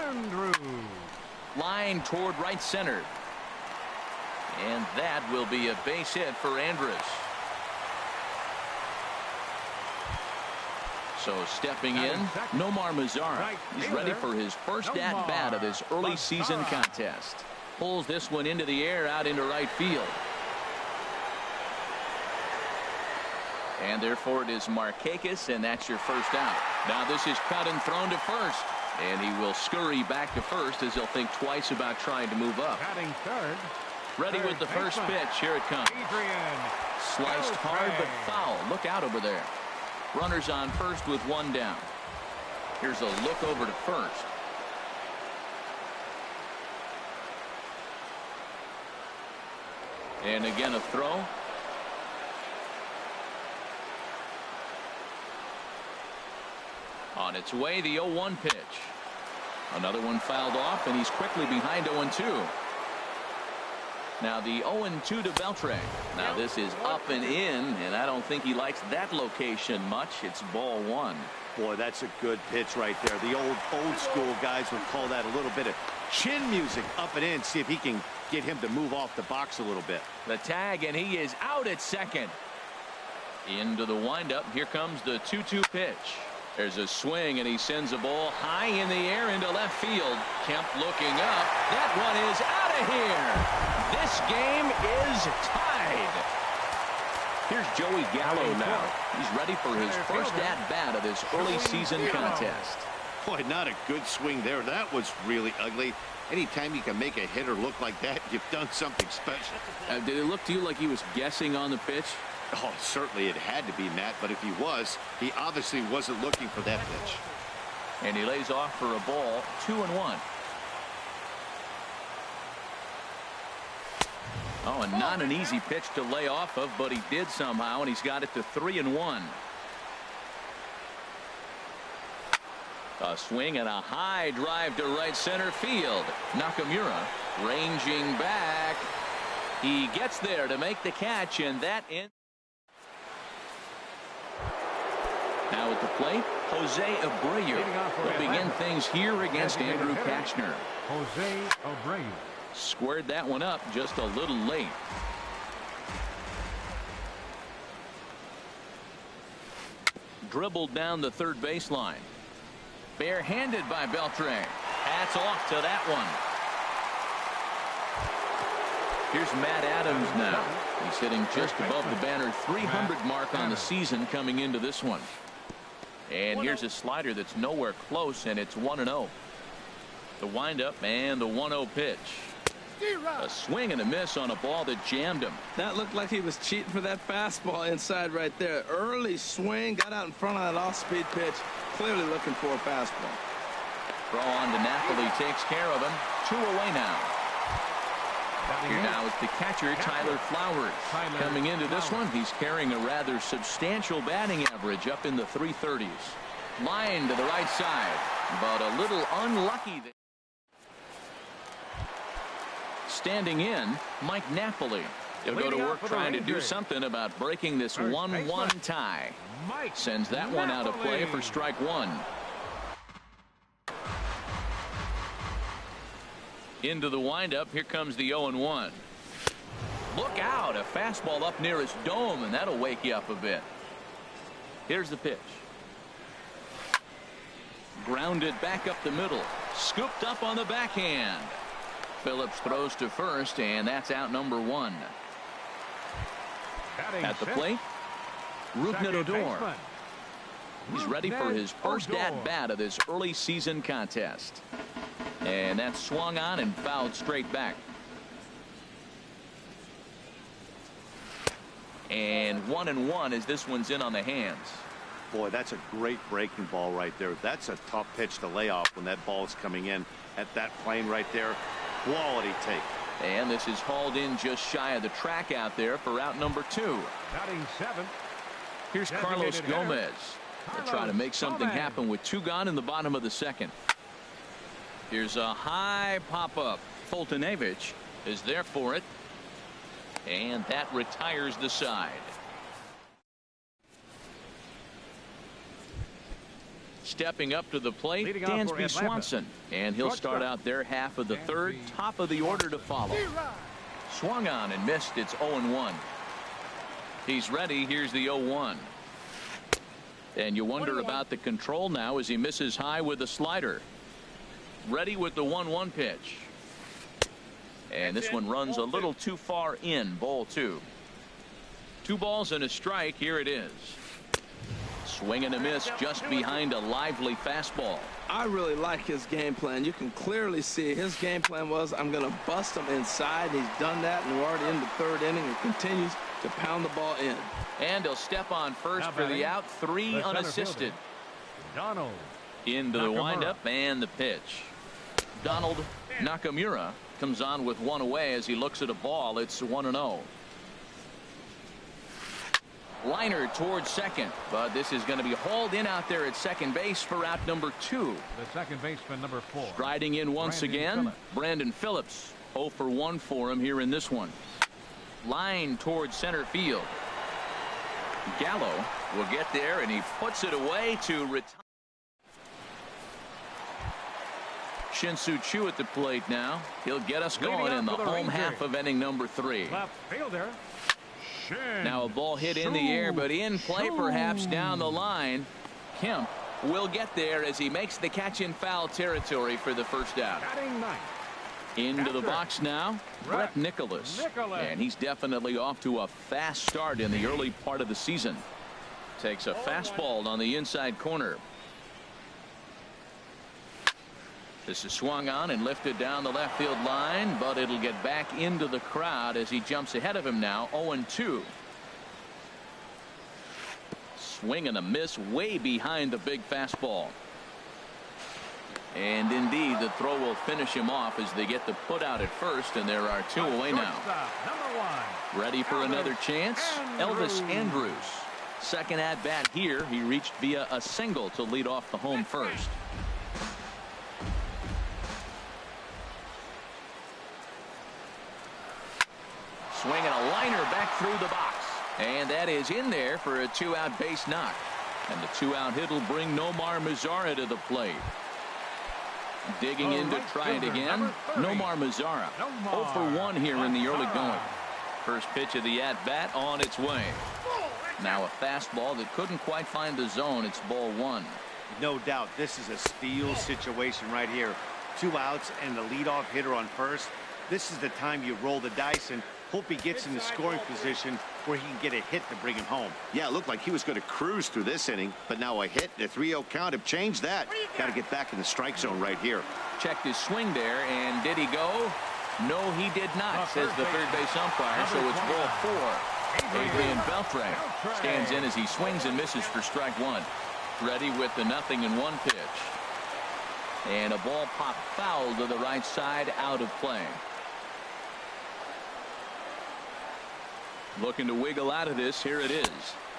Andrus. Line toward right center. And that will be a base hit for Andrus. So stepping in, Nomar Mazzara. He's ready for his first at-bat of this early season contest. Pulls this one into the air out into right field. And therefore it is Markakis, and that's your first out. Now this is cut and thrown to first. And he will scurry back to first as he'll think twice about trying to move up. Batting third. Ready with the first pitch. Here it comes. Sliced hard but foul. Look out over there. Runners on first with 1 down. Here's a look over to first. And again a throw. On its way, the 0-1 pitch. Another one fouled off, and he's quickly behind 0-2. Now the 0-2 to Beltre. Now this is up and in, and I don't think he likes that location much. It's ball 1. Boy, that's a good pitch right there. The old school guys would call that a little bit of chin music up and in. See if he can get him to move off the box a little bit. The tag, and he is out at second. Into the windup. Here comes the 2-2 pitch. There's a swing, and he sends a ball high in the air into left field. Kemp looking up. That one is out of here. This game is tied. Here's Joey Gallo now. He's ready for his first at-bat of this early season contest. Boy, not a good swing there. That was really ugly. Anytime you can make a hitter look like that, you've done something special. Did it look to you like he was guessing on the pitch? Oh, certainly it had to be, Matt, but if he was, he obviously wasn't looking for that pitch. And he lays off for a ball, 2-1. Oh, and not an easy pitch to lay off of, but he did somehow, and he's got it to 3-1. A swing and a high drive to right center field. Nakamura ranging back. He gets there to make the catch, and that ends. Now at the plate, Jose Abreu will begin things here against Andrew Kachner. Jose Abreu. Squared that one up just a little late. Dribbled down the third baseline. Barehanded by Beltre. Hats off to that one. Here's Matt Adams now. He's hitting just above the banner 300 mark on the season coming into this one. And here's a slider that's nowhere close, and it's 1-0. The windup and the 1-0 pitch. A swing and a miss on a ball that jammed him. That looked like he was cheating for that fastball inside right there. Early swing, got out in front of that off-speed pitch. Clearly looking for a fastball. Throw on to Napoli takes care of him. 2 away now. Here now is the catcher, Tyler Flowers. Coming into this one, he's carrying a rather substantial batting average up in the 330s. Line to the right side, but a little unlucky there. Standing in, Mike Napoli. He'll go to work trying to do something about breaking this 1-1 tie. Sends that one out of play for strike one. Into the windup. Here comes the 0-1. Look out. A fastball up near his dome, and that'll wake you up a bit. Here's the pitch. Grounded back up the middle. Scooped up on the backhand. Phillips throws to first, and that's out number one. At the plate, Rougned Odor. He's ready for his first at-bat of this early season contest. And that's swung on and fouled straight back. And 1-1 as this one's in on the hands. Boy, that's a great breaking ball right there. That's a tough pitch to lay off when that ball's coming in at that plane right there. Quality take. And this is hauled in just shy of the track out there for out number 2. Batting 7. Here's Carlos Gomez. They're trying to make something happen with 2 gone in the bottom of the second. Here's a high pop-up. Foltynewicz is there for it. And that retires the side. Stepping up to the plate, Dansby Swanson. And he'll start out their half of the third. Top of the order to follow. Swung on and missed. It's 0-1. He's ready. Here's the 0-1. And you wonder about the control now as he misses high with the slider. Ready with the 1-1 pitch. And this one runs a little too far in. Ball 2. 2 balls and a strike. Here it is. Swing and a miss just behind a lively fastball. I really like his game plan. You can clearly see his game plan was, I'm going to bust him inside. He's done that, and we're already in the 3rd inning and continues to pound the ball in. And he'll step on first for the out. 3 unassisted. Donald. Into the windup and the pitch. Donald Nakamura comes on with 1 away as he looks at a ball. It's 1-0. Liner towards second, but this is going to be hauled in out there at second base for out number 2. The second baseman, number 4. Striding in once again, Brandon Phillips. 0 for 1 for him here in this one. Line towards center field. Gallo will get there, and he puts it away to retire. Shin-Soo Choo at the plate now. He'll get us going in the home half of inning number 3. Left fielder. Now a ball hit in the air, but in play perhaps down the line. Kemp will get there as he makes the catch in foul territory for the first out. Into the box now, Brett Nicholas. And he's definitely off to a fast start in the early part of the season. Takes a fastball on the inside corner. This is swung on and lifted down the left field line, but it'll get back into the crowd as he jumps ahead of him now. 0-2. Swing and a miss way behind the big fastball. And indeed, the throw will finish him off as they get the put out at first, and there are 2 away now. Ready for another chance? Elvis Andrews. Second at bat here. He reached via a single to lead off the home first. Swinging a liner back through the box. And that is in there for a 2-out base knock. And the 2-out hit will bring Nomar Mazara to the plate. Digging in to try it again. Nomar Mazara. 0 for 1 here in the early going. First pitch of the at-bat on its way. Now a fastball that couldn't quite find the zone. It's ball 1. No doubt this is a steal situation right here. 2 outs and the leadoff hitter on first. This is the time you roll the dice and hope he gets in the scoring position where he can get a hit to bring him home. Yeah, it looked like he was going to cruise through this inning, but now a hit and a 3-0 count have changed that. Got to get back in the strike zone right here. Checked his swing there, and did he go? No, he did not, says the third base umpire, so it's ball 4. Adrian Beltre stands in as he swings and misses for strike 1. Ready with the 0-1 pitch. And a ball popped foul to the right side, out of play. Looking to wiggle out of this. Here it is.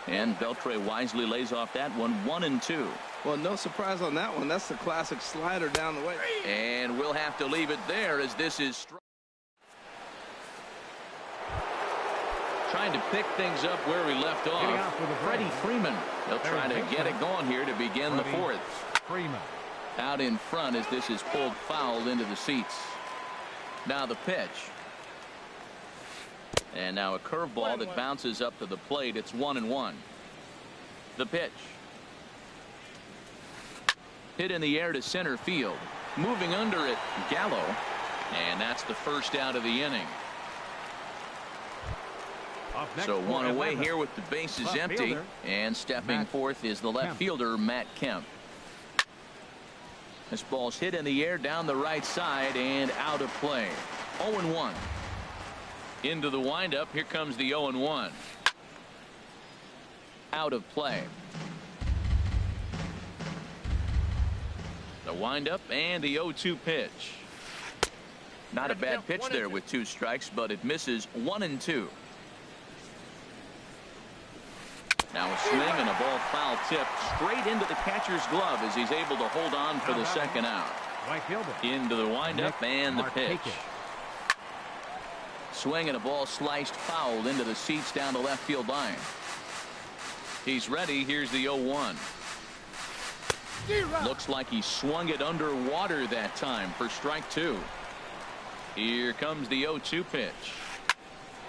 And Beltre wisely lays off that one. 1-2. Well, no surprise on that one. That's the classic slider down the way. And we'll have to leave it there as this is trying to pick things up where we left off. Freddie Freeman. They'll try to get it going here to begin the 4th. Freeman. Out in front as this is pulled foul into the seats. Now the pitch. And now a curveball that bounces up to the plate. It's 1-1. The pitch. Hit in the air to center field. Moving under it, Gallo. And that's the first out of the inning. So 1 away here with the bases empty. And stepping forth is the left fielder, Matt Kemp. This ball's hit in the air down the right side and out of play. 0-1. Into the windup. Here comes the 0-1. Out of play. The windup and the 0-2 pitch. Not a bad pitch there with 2 strikes, but it misses. 1-2. Now a swing and a ball foul tip straight into the catcher's glove as he's able to hold on for the second out. Into the windup and the pitch. Swing and a ball sliced foul into the seats down the left field line. He's ready. Here's the 0-1. Looks like he swung it underwater that time for strike 2. Here comes the 0-2 pitch.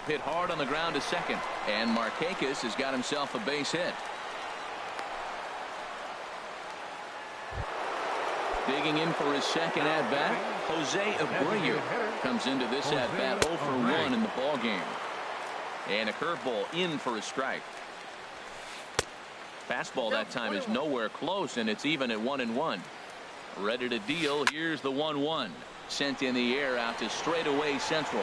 Hit hard on the ground to second, and Markakis has got himself a base hit. Digging in for his second at bat, Jose Abreu comes into this at bat 0 for 1 in the ball game. And a curveball in for a strike. Fastball that time is nowhere close, and it's even at 1-1. Ready to deal. Here's the 1-1. Sent in the air out to straightaway central.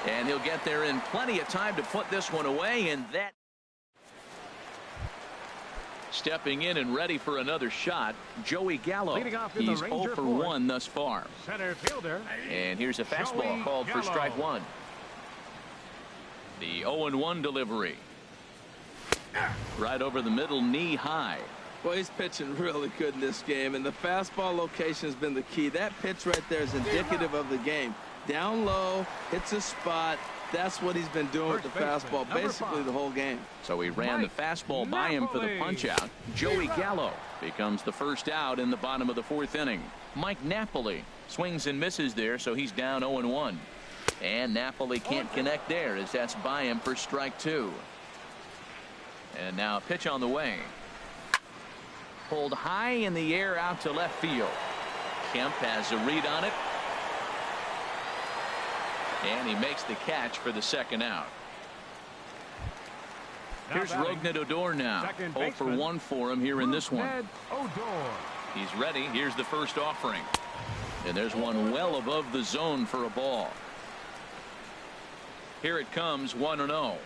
And he'll get there in plenty of time to put this one away, and that. Stepping in and ready for another shot, Joey Gallo. He's 0 for 1 thus far. Center fielder. And here's a fastball called for strike 1. The 0-1 delivery. Right over the middle, knee high. Well, he's pitching really good in this game, and the fastball location has been the key. That pitch right there is indicative of the game. Down low, hits a spot. That's what he's been doing with the fastball basically the whole game. So he ran the fastball by him for the punch out. Joey Gallo becomes the first out in the bottom of the 4th inning. Mike Napoli swings and misses there, so he's down 0-1. And Napoli can't connect there as that's by him for strike 2. And now a pitch on the way. Pulled high in the air out to left field. Kemp has a read on it. And he makes the catch for the second out. Here's Rougned Odor now. 0 for 1 for him here in this one. He's ready. Here's the first offering. And there's one well above the zone for a ball. Here it comes, 1-0.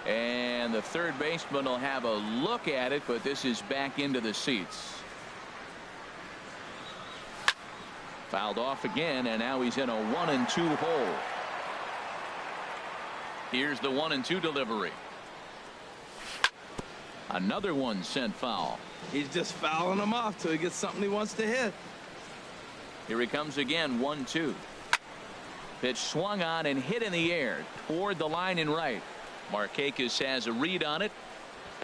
And the third baseman will have a look at it, but this is back into the seats. Fouled off again, and now he's in a 1-2 hole. Here's the 1-2 delivery. Another one sent foul. He's just fouling him off till he gets something he wants to hit. Here he comes again, 1-2. Pitch swung on and hit in the air toward the line and right. Markakis has a read on it,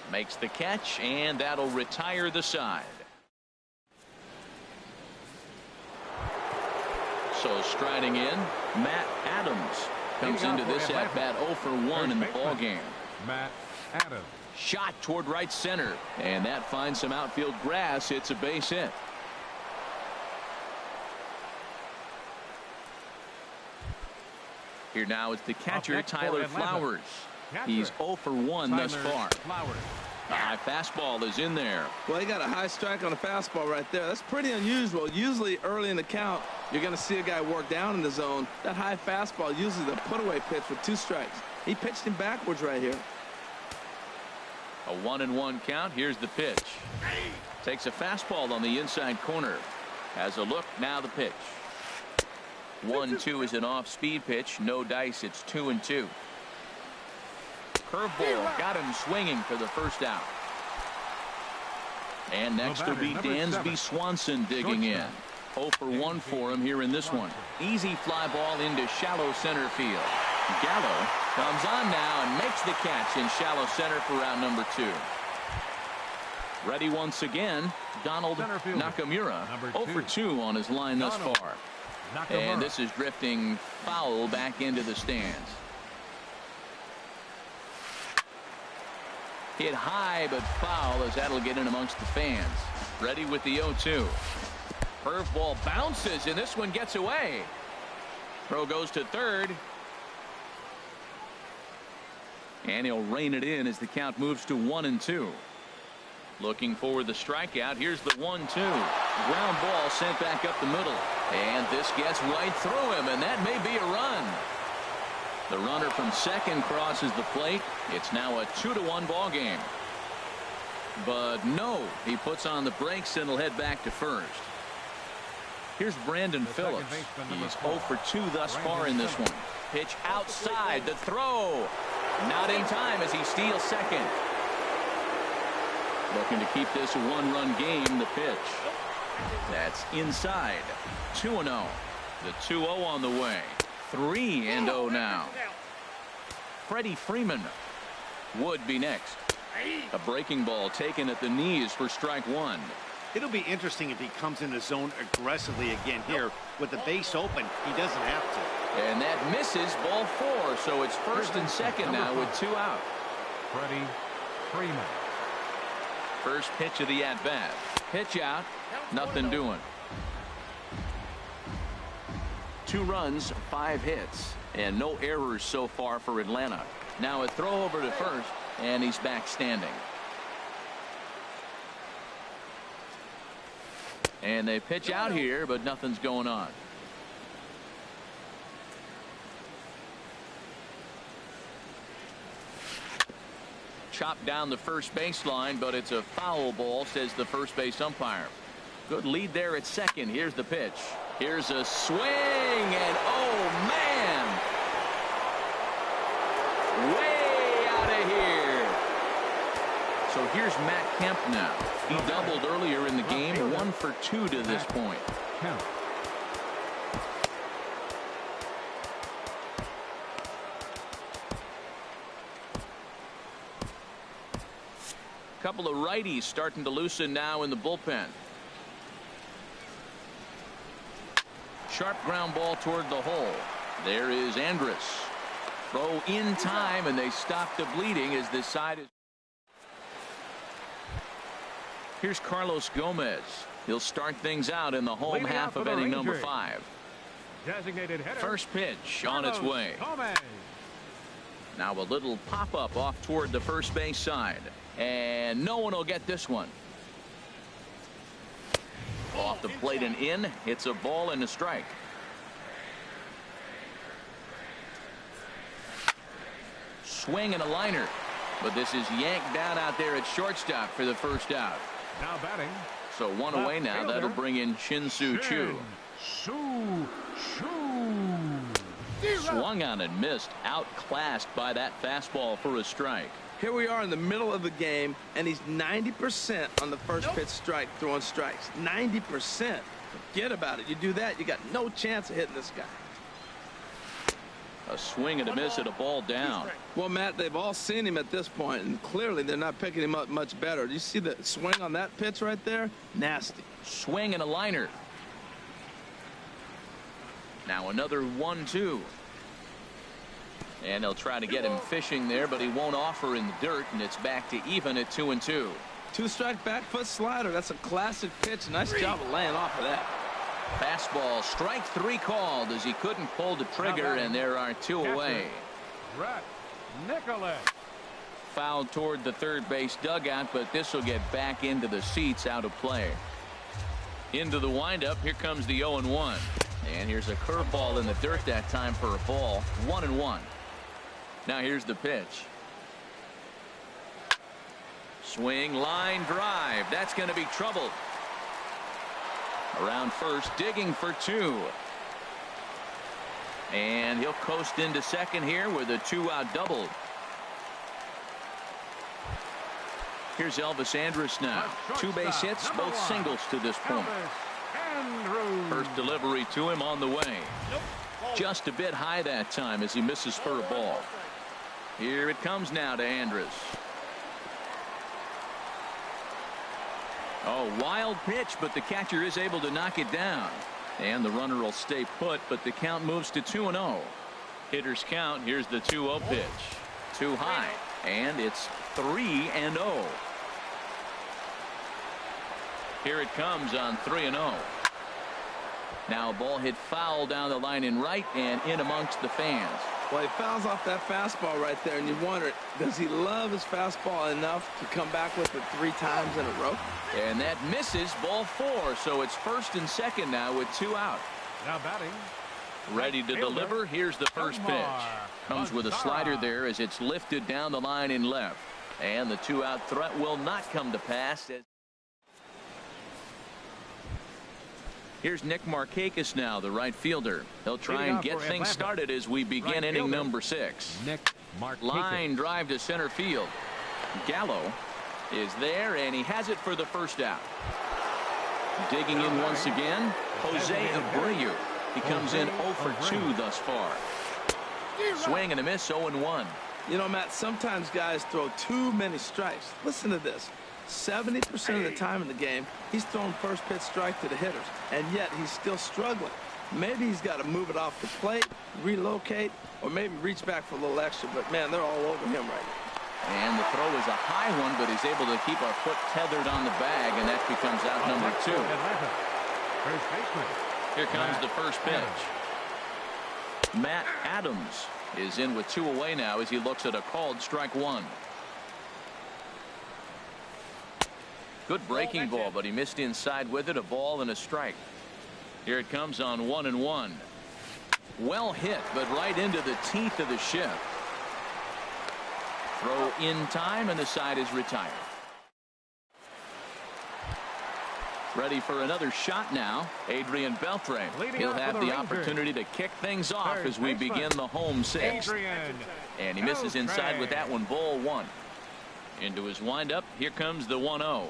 makes the catch, and that'll retire the side. So striding in, Matt Adams comes into this at bat 0 for 1 in the ball game. Matt Adams. Shot toward right center, and that finds some outfield grass. It's a base hit. Here now is the catcher, Tyler Flowers. He's 0 for 1 thus far. The high fastball is in there. Well, he got a high strike on a fastball right there. That's pretty unusual. Usually early in the count, you're going to see a guy work down in the zone. That high fastball, usually the put-away pitch with 2 strikes. He pitched him backwards right here. A 1-1 count. Here's the pitch. Takes a fastball on the inside corner. Has a look. Now the pitch. 1-2 is an off-speed pitch. No dice. It's 2-2. Curveball got him swinging for the first out. And next will be Dansby Swanson digging in. 0 for 1 for him here in this one. Easy fly ball into shallow center field. Gallo comes on now and makes the catch in shallow center for round number 2. Ready once again, Donald Nakamura. 0 for 2 on his line thus far. And this is drifting foul back into the stands. Hit high but foul, as that'll get in amongst the fans. Ready with the 0-2. Curveball bounces, and this one gets away. Throw goes to third. And he'll rein it in as the count moves to 1-2. Looking for the strikeout. Here's the 1-2. Ground ball sent back up the middle. And this gets right through him, and that may be a run. The runner from second crosses the plate. It's now a 2-1 ball game. But no, he puts on the brakes and will head back to first. Here's Brandon Phillips. He's 0 for 2 thus far in this one. Pitch outside. The throw. Not in time as he steals second. Looking to keep this a 1-run game. The pitch. That's inside. 2-0. The 2-0 on the way. 3-0 now. Freddie Freeman would be next. A breaking ball taken at the knees for strike 1. It'll be interesting if he comes in the zone aggressively again here. With the base open, he doesn't have to. And that misses, ball 4. So it's first and second now with 2 out. Freddie Freeman. First pitch of the at-bat. Pitch out. Nothing doing. 2 runs, 5 hits, and no errors so far for Atlanta. Now a throw over to first, and he's back standing. And they pitch out here, but nothing's going on. Chopped down the first baseline, but it's a foul ball, says the first base umpire. Good lead there at second. Here's the pitch. Here's a swing, and oh man, way out of here. So here's Matt Kemp now. He doubled earlier in the game, 1 for 2 to this point. Couple of righties starting to loosen now in the bullpen. Sharp ground ball toward the hole. There is Andrus. Throw in time, and they stop the bleeding as this side is. Here's Carlos Gomez. He'll start things out in the home half of inning number 5. Designated hitter. First pitch on its way. Gomez. Now a little pop-up off toward the first base side. And no one will get this one. Off the plate and in. It's a ball and a strike. Swing and a liner. But this is yanked down out there at shortstop for the first out. Now batting. So one away now. That'll bring in Shin-Soo Choo. Swung on and missed. Outclassed by that fastball for a strike. Here we are in the middle of the game, and he's 90% on the first pitch strike, throwing strikes. 90%. Forget about it. You do that, you got no chance of hitting this guy. A swing and a miss at a ball down. Well, Matt, they've all seen him at this point, and clearly they're not picking him up much better. Do you see the swing on that pitch right there? Nasty. Swing and a liner. Now another 1-2. And they'll try to get him fishing there, but he won't offer in the dirt, and it's back to even at 2-2. Two-strike back foot slider. That's a classic pitch. Nice job of laying off of that. Fastball, strike 3 called as he couldn't pull the trigger, and there are 2 away. Brett Nicholas. Foul toward the third base dugout, but this will get back into the seats, out of play. Into the windup. Here comes the 0-1. And here's a curveball in the dirt that time for a ball. 1-1. Now here's the pitch. Swing, line drive. That's going to be trouble. Around first, digging for 2. And he'll coast into second here with a 2-out double. Here's Elvis Andrus now. 2 base hits, both singles to this point. First delivery to him on the way. Just a bit high that time as he misses for a ball. Here it comes now to Andrus. Oh, wild pitch, but the catcher is able to knock it down. And the runner will stay put, but the count moves to 2-0. Hitters count. Here's the 2-0 pitch. Too high, and it's 3-0. Here it comes on 3-0. Now a ball hit foul down the line in right and in amongst the fans. Well, he fouls off that fastball right there, and you wonder, does he love his fastball enough to come back with it 3 times in a row? And that misses, ball 4, so it's first and second now with 2 out. Now batting. Ready to deliver. Here's the first pitch. Comes with a slider there as it's lifted down the line in left. And the 2-out threat will not come to pass. Here's Nick Markakis now, the right fielder. He'll try and get things started as we begin inning number 6. Nick Markakis. Line drive to center field. Gallo is there, and he has it for the first out. Digging in once again, Jose Abreu. He comes in 0 for 2 thus far. Swing and a miss, 0-1. You know, Matt, sometimes guys throw too many strikes. Listen to this. 70% of the time in the game, he's throwing first pitch strike to the hitters, and yet he's still struggling. Maybe he's got to move it off the plate, relocate, or maybe reach back for a little extra, but man, they're all over him right now. And the throw is a high one, but he's able to keep our foot tethered on the bag, and that becomes out number 2. Here comes the first pitch. Matt Adams is in with 2 away now as he looks at a called strike 1. Good breaking ball, but he missed inside with it. A ball and a strike. Here it comes on 1-1. Well hit, but right into the teeth of the shift. Throw in time, and the side is retired. Ready for another shot now, Adrian Beltre. He'll have the opportunity to kick things off as we begin the home 6th. And he misses inside with that one, ball 1. Into his windup, here comes the 1-0.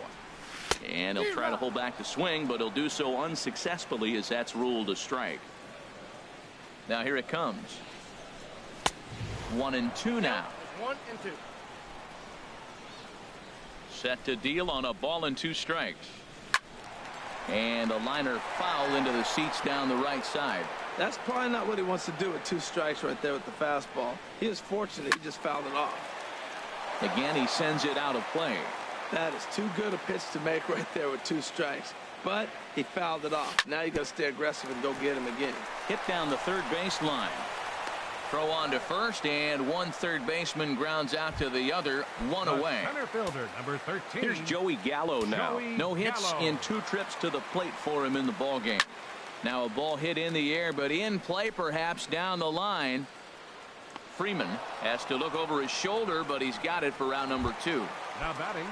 And he'll try to hold back the swing, but he'll do so unsuccessfully as that's ruled a strike. Now here it comes. 1-2 now. 1-2. Set to deal on a ball and 2 strikes. And a liner foul into the seats down the right side. That's probably not what he wants to do with 2 strikes right there with the fastball. He is fortunate he just fouled it off. Again, he sends it out of play. That is too good a pitch to make right there with 2 strikes. But he fouled it off. Now you got to stay aggressive and go get him again. Hit down the third base line. Throw on to first, and one third baseman grounds out to the other, 1 away. Center fielder, number 13. Here's Joey Gallo now. No hits in 2 trips to the plate for him in the ball game. Now a ball hit in the air, but in play perhaps down the line. Freeman has to look over his shoulder, but he's got it for round number 2. Now batting.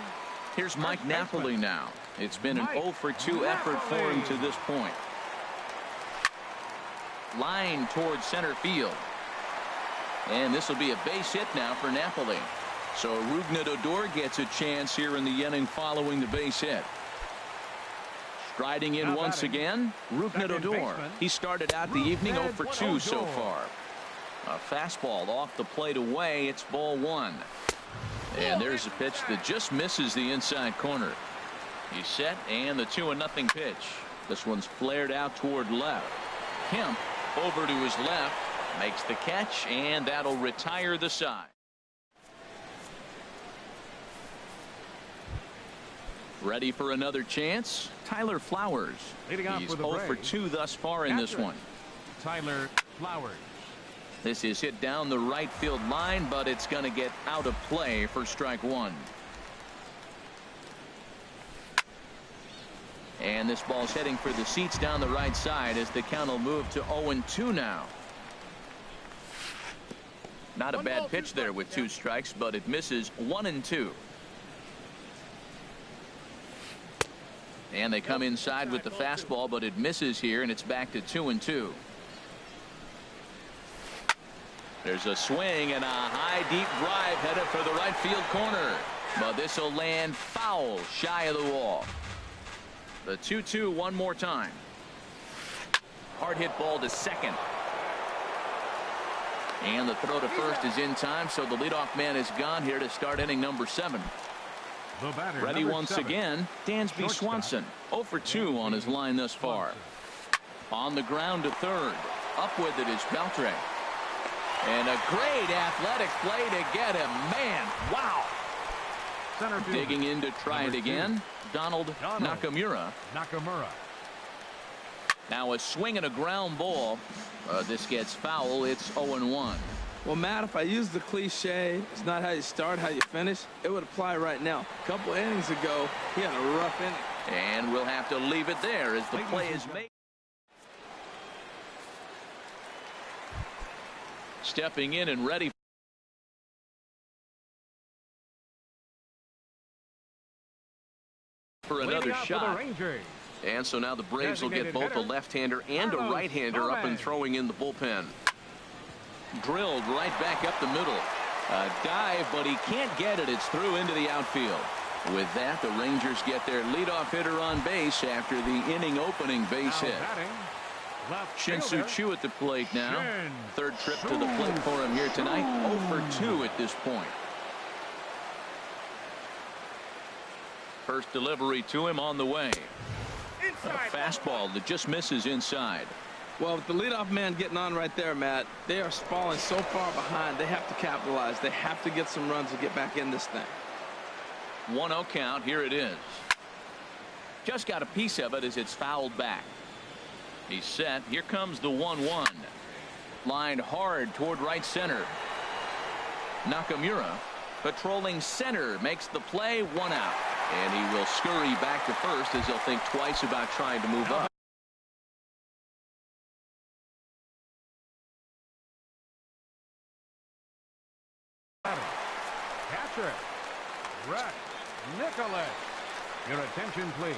Here's Mike Napoli now. It's been an 0 for 2 effort for him to this point. Line towards center field. And this will be a base hit now for Napoli. So Rougned gets a chance here in the inning following the base hit. Striding in once again, Rougned. He started out the evening 0 for 2 so far. A fastball off the plate away. It's ball 1. And there's a pitch that just misses the inside corner. He's set, and the 2-0 pitch. This one's flared out toward left. Kemp over to his left, makes the catch, and that'll retire the side. Ready for another chance? Tyler Flowers. He's 0 for 2 thus far in this one. Tyler Flowers. This is hit down the right field line, but it's going to get out of play for strike 1. And this ball's heading for the seats down the right side as the count will move to 0-2 now. Not a bad pitch there with 2 strikes, but it misses 1-2. And they come inside with the fastball, but it misses here, and it's back to 2-2. There's a swing and a high deep drive headed for the right field corner, but this will land foul shy of the wall. The 2-2 one more time. Hard hit ball to second, and the throw to first is in time, so the leadoff man is gone here to start inning number 7. Ready once again, Dansby Swanson. 0 for 2 on his line thus far. On the ground to third. Up with it is Beltre. And a great athletic play to get him. Man, wow. Digging in to try it again, Donald Nakamura. Now a swing and a ground ball. This gets foul. It's 0-1. Well, Matt, if I use the cliche, it's not how you start, how you finish, it would apply right now. A couple innings ago, he had a rough inning. And we'll have to leave it there as the play is made. Stepping in and ready for another shot. And so now the Braves will get both a left-hander and a right-hander up and throwing in the bullpen. Drilled right back up the middle. A dive, but he can't get it. It's through into the outfield. With that, the Rangers get their leadoff hitter on base after the inning opening base hit. Shin-Soo Choo at the plate now. Third trip to the plate for him here tonight. 0 for 2 at this point. First delivery to him on the way. A fastball that just misses inside. Well, with the leadoff man getting on right there, Matt, they are falling so far behind. They have to capitalize. They have to get some runs to get back in this thing. 1-0 count. Here it is. Just got a piece of it as it's fouled back. He's set. Here comes the 1-1. Lined hard toward right center. Nakamura patrolling center makes the play. 1 out. And he will scurry back to first as he'll think twice about trying to move up. Catcher, Brett Nicholas. Your attention, please.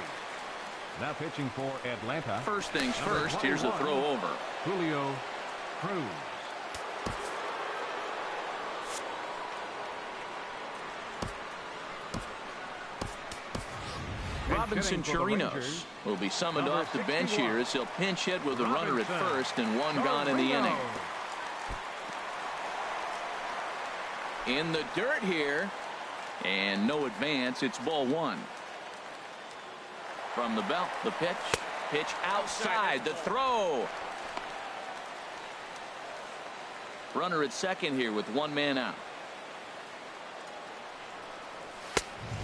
Now pitching for Atlanta. First things first, here's a throw over. Julio Cruz. Robinson Chirinos will be summoned off the bench here as he'll pinch hit with a runner at first and 1 gone in the inning. In the dirt here, and no advance. It's ball 1. From the belt, the pitch outside, the throw. Runner at second here with 1 man out.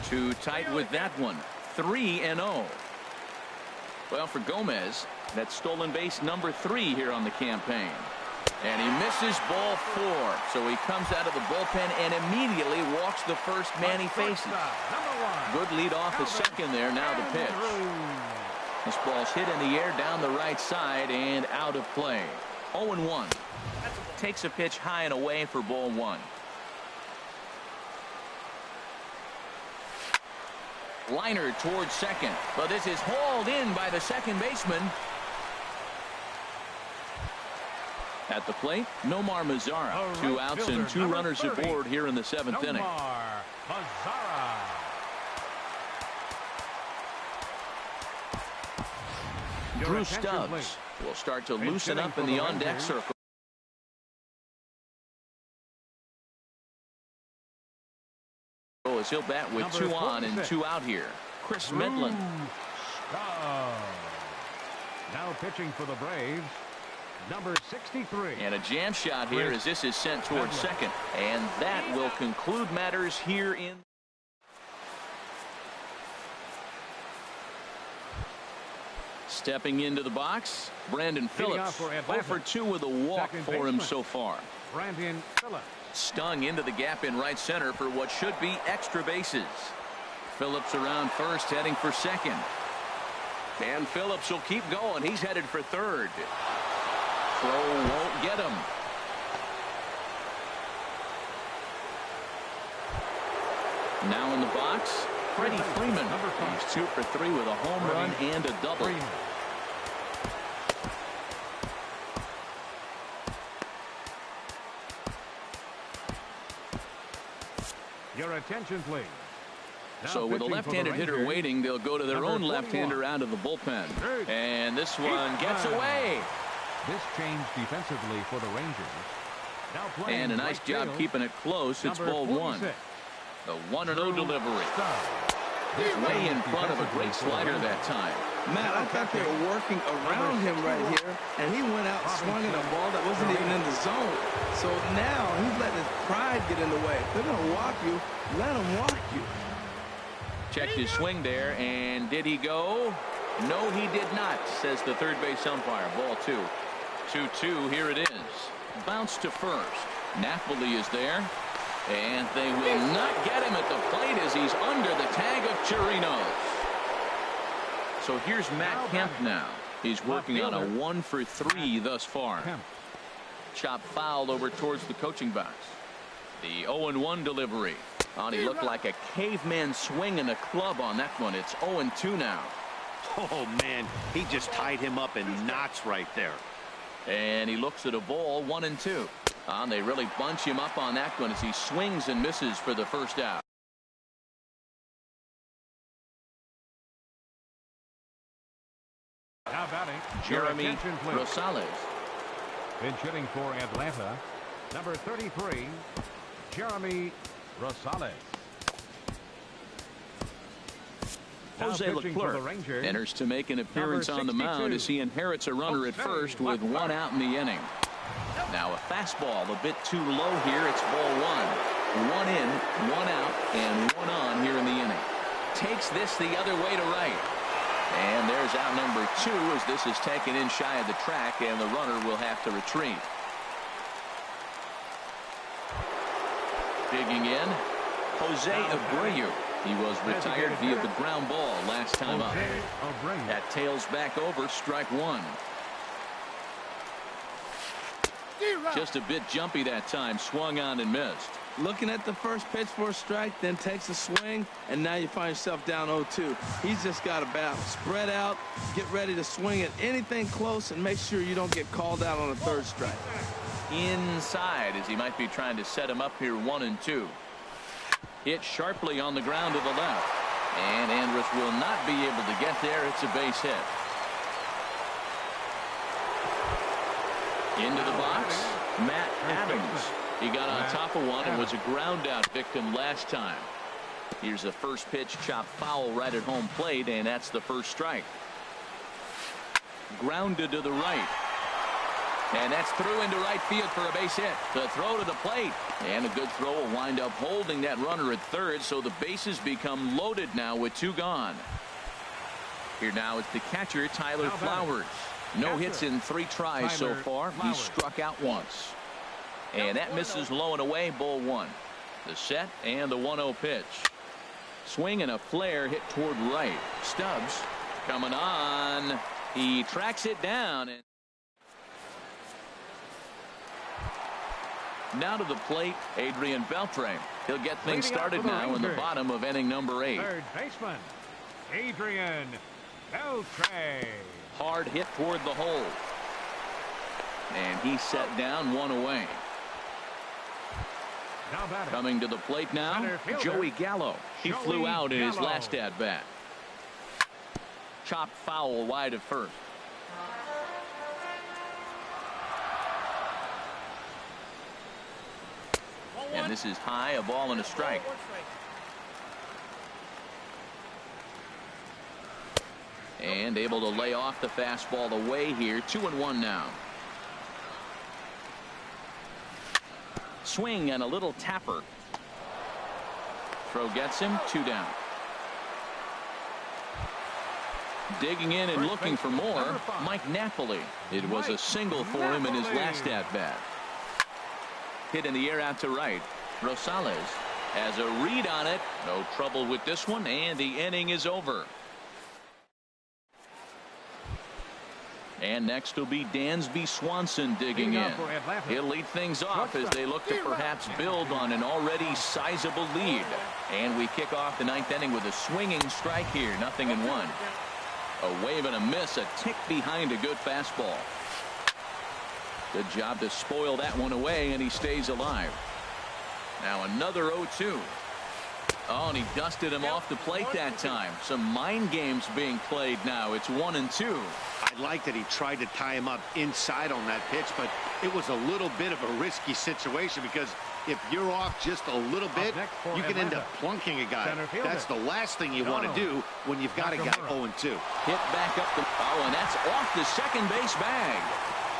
Too tight with that one. 3-0. Well, for Gomez, that's stolen base number 3 here on the campaign. And he misses ball 4. So he comes out of the bullpen and immediately walks the first man he faces. Good lead off the second there. Now the pitch. This ball's hit in the air down the right side and out of play. 0-1. takes a pitch high and away for ball one. Liner towards second, but this is hauled in by the second baseman. At the plate, Nomar Mazara. 2 outs and 2 runners aboard here in the 7th inning. Mazara. Drew Stubbs will start to loosen up in the on-deck circle. As he'll bat with 2 on and 2 out here. Chris Medlin. Now pitching for the Braves, number 63. And a jam shot here as this is sent towards second. And that will conclude matters here in. Stepping into the box, Brandon Phillips. 0 for 2 with a walk for him so far. Brandon Phillips. Stung into the gap in right center for what should be extra bases. Phillips around first, heading for second. And Phillips will keep going. He's headed for third. Throw won't get him. Now in the box, Freddie Freeman. He's 2 for 3 with a home run and a double. Your attention, please. So with a left-handed hitter waiting, they'll go to their own left-hander out of the bullpen. And this one gets away. This change defensively for the Rangers. Now and a nice job keeping it close. It's ball 1. The 1-0 delivery. Way in front of a great slider that time. Matt, I thought they were working around him right here, and he went out swinging a ball that wasn't even in the zone. So now he's letting his pride get in the way. If they're going to walk you, let them walk you. Checked his swing there, and did he go? No, he did not, says the third base umpire. Ball 2. 2-2, here it is. Bounce to first. Napoli is there. And they will not get him at the plate as he's under the tag of Chirinos. So here's Matt Kemp now. He's working on a 1 for 3 thus far. Chop foul over towards the coaching box. The 0-1 delivery. He looked like a caveman swinging a club on that one. It's 0-2 now. Oh, man, he just tied him up in knots right there. And he looks at a ball, 1-2. They really bunch him up on that one as he swings and misses for the first out. Now batting, Jeremy Rosales. Pinch hitting for Atlanta, number 33, Jeremy Rosales. Jose Leclerc enters to make an appearance on the mound as he inherits a runner at first with 1 out in the inning. Now a fastball a bit too low here. It's ball 1. 1 in, 1 out, and 1 on here in the inning. Takes this the other way to right. And there's out number 2 as this is taken in shy of the track, and the runner will have to retreat. Digging in, Jose Abreu. He was retired via the ground ball last time up. That tails back over, strike 1. Just a bit jumpy that time, swung on and missed. Looking at the first pitch for a strike, then takes a swing, and now you find yourself down 0-2. He's just got to bat, spread out, get ready to swing at anything close, and make sure you don't get called out on a third strike. Inside as he might be trying to set him up here, 1-2. Hit sharply on the ground to the left, and Andrus will not be able to get there. It's a base hit. Into the box, Matt Adams. He got on top of one and was a ground out victim last time. Here's a first pitch chop foul right at home plate, and that's the first strike. Grounded to the right. And that's through into right field for a base hit. The throw to the plate. And a good throw will wind up holding that runner at third, so the bases become loaded now with 2 gone. Here now is the catcher, Tyler Flowers. No hits in 3 tries so far. He's struck out once. And that misses low and away, ball 1. The set and the 1-0 pitch. Swing and a flare hit toward right. Stubbs coming on. He tracks it down. Now to the plate, Adrian Beltre. He'll get things started now in the bottom of inning number 8. Third baseman, Adrian Beltre. Hard hit toward the hole. And he's set down, 1 away. Now batting. Coming to the plate now, Joey Gallo. He flew out in his last at-bat. Chopped foul wide of first. And this is high, a ball and a strike. And able to lay off the fastball away here. 2-1 now. Swing and a little tapper. Throw gets him, 2 down. Digging in and looking for more, Mike Napoli. It was a single for him in his last at-bat. Hit in the air out to right. Rosales has a read on it. No trouble with this one, and the inning is over. And next will be Dansby Swanson digging in. He'll lead things off as they look to perhaps build on an already sizable lead. And we kick off the 9th inning with a swinging strike here. 0-1. A wave and a miss, a tick behind a good fastball. Good job to spoil that one away, and he stays alive. Now another 0-2. Oh, and he dusted him off the plate that time. Some mind games being played now. It's 1-2. I like that he tried to tie him up inside on that pitch, but it was a little bit of a risky situation because if you're off just a little bit, you can end up plunking a guy. That's the last thing you want to do when you've got a guy 0-2. Hit back up the... Oh, and that's off the second base bag.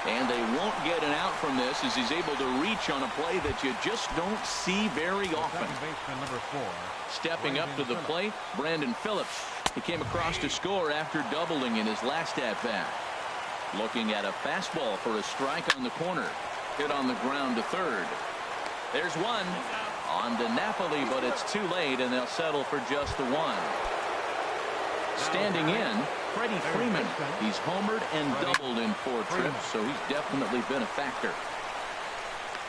And they won't get an out from this as he's able to reach on a play that you just don't see very often. Number 4. Stepping up to the plate, Brandon Phillips. He came across to score after doubling in his last at-bat. Looking at a fastball for a strike on the corner. Hit on the ground to third. There's one on to Napoli, but it's too late, and they'll settle for just the one. Standing in, Freddie Freeman. He's homered and doubled in 4 trips, so he's definitely been a factor.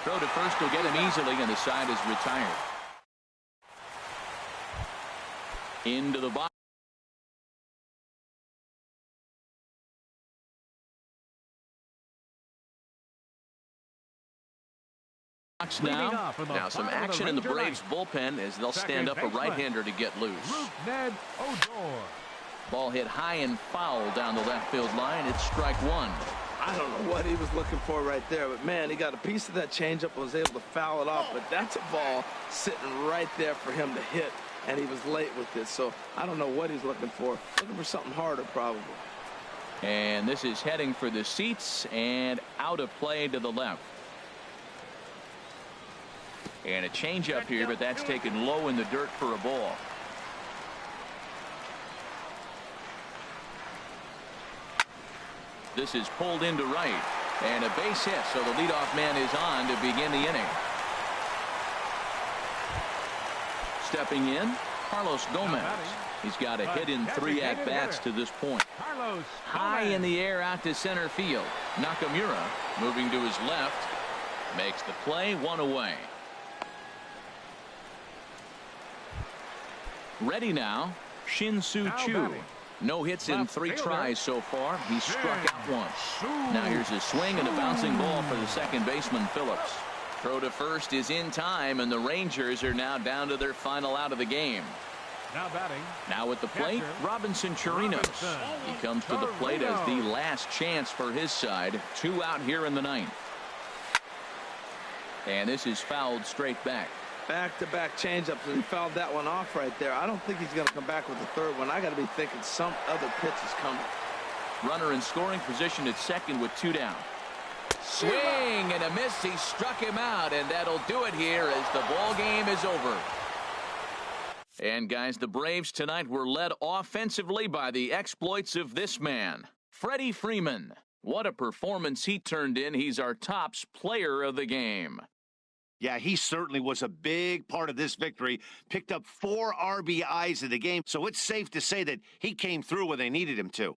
Throw to first will get him easily, and the side is retired. Into the box. Now some action in the Braves bullpen as they'll stand up a right-hander to get loose. Ball hit high and foul down the left field line. It's strike 1. I don't know what he was looking for right there, but man, he got a piece of that changeup and was able to foul it off. But that's a ball sitting right there for him to hit, and he was late with it. So I don't know what he's looking for. Looking for something harder, probably. And this is heading for the seats and out of play to the left. And a changeup here, but that's taken low in the dirt for a ball. This is pulled into right, and a base hit, so the leadoff man is on to begin the inning. Stepping in, Carlos Gomez. He's got a hit in 3 at-bats to this point. High in the air out to center field. Nakamura, moving to his left, makes the play, 1 away. Ready now, Shin-Soo Choo. No hits in 3 tries so far. He struck out once. Now here's a swing and a bouncing ball for the second baseman, Phillips. Throw to first is in time, and the Rangers are now down to their final out of the game. Now batting. Now at the plate, Robinson Chirinos. He comes to the plate as the last chance for his side. 2 out here in the 9th. And this is fouled straight back. Back-to-back changeups, and he fouled that one off right there. I don't think he's going to come back with the third one. I got to be thinking some other pitch is coming. Runner in scoring position at second with 2 down. Swing and a miss. He struck him out, and that'll do it here as the ball game is over. And guys, the Braves tonight were led offensively by the exploits of this man, Freddie Freeman. What a performance he turned in. He's our tops player of the game. Yeah, he certainly was a big part of this victory. Picked up 4 RBIs in the game, so it's safe to say that he came through when they needed him to.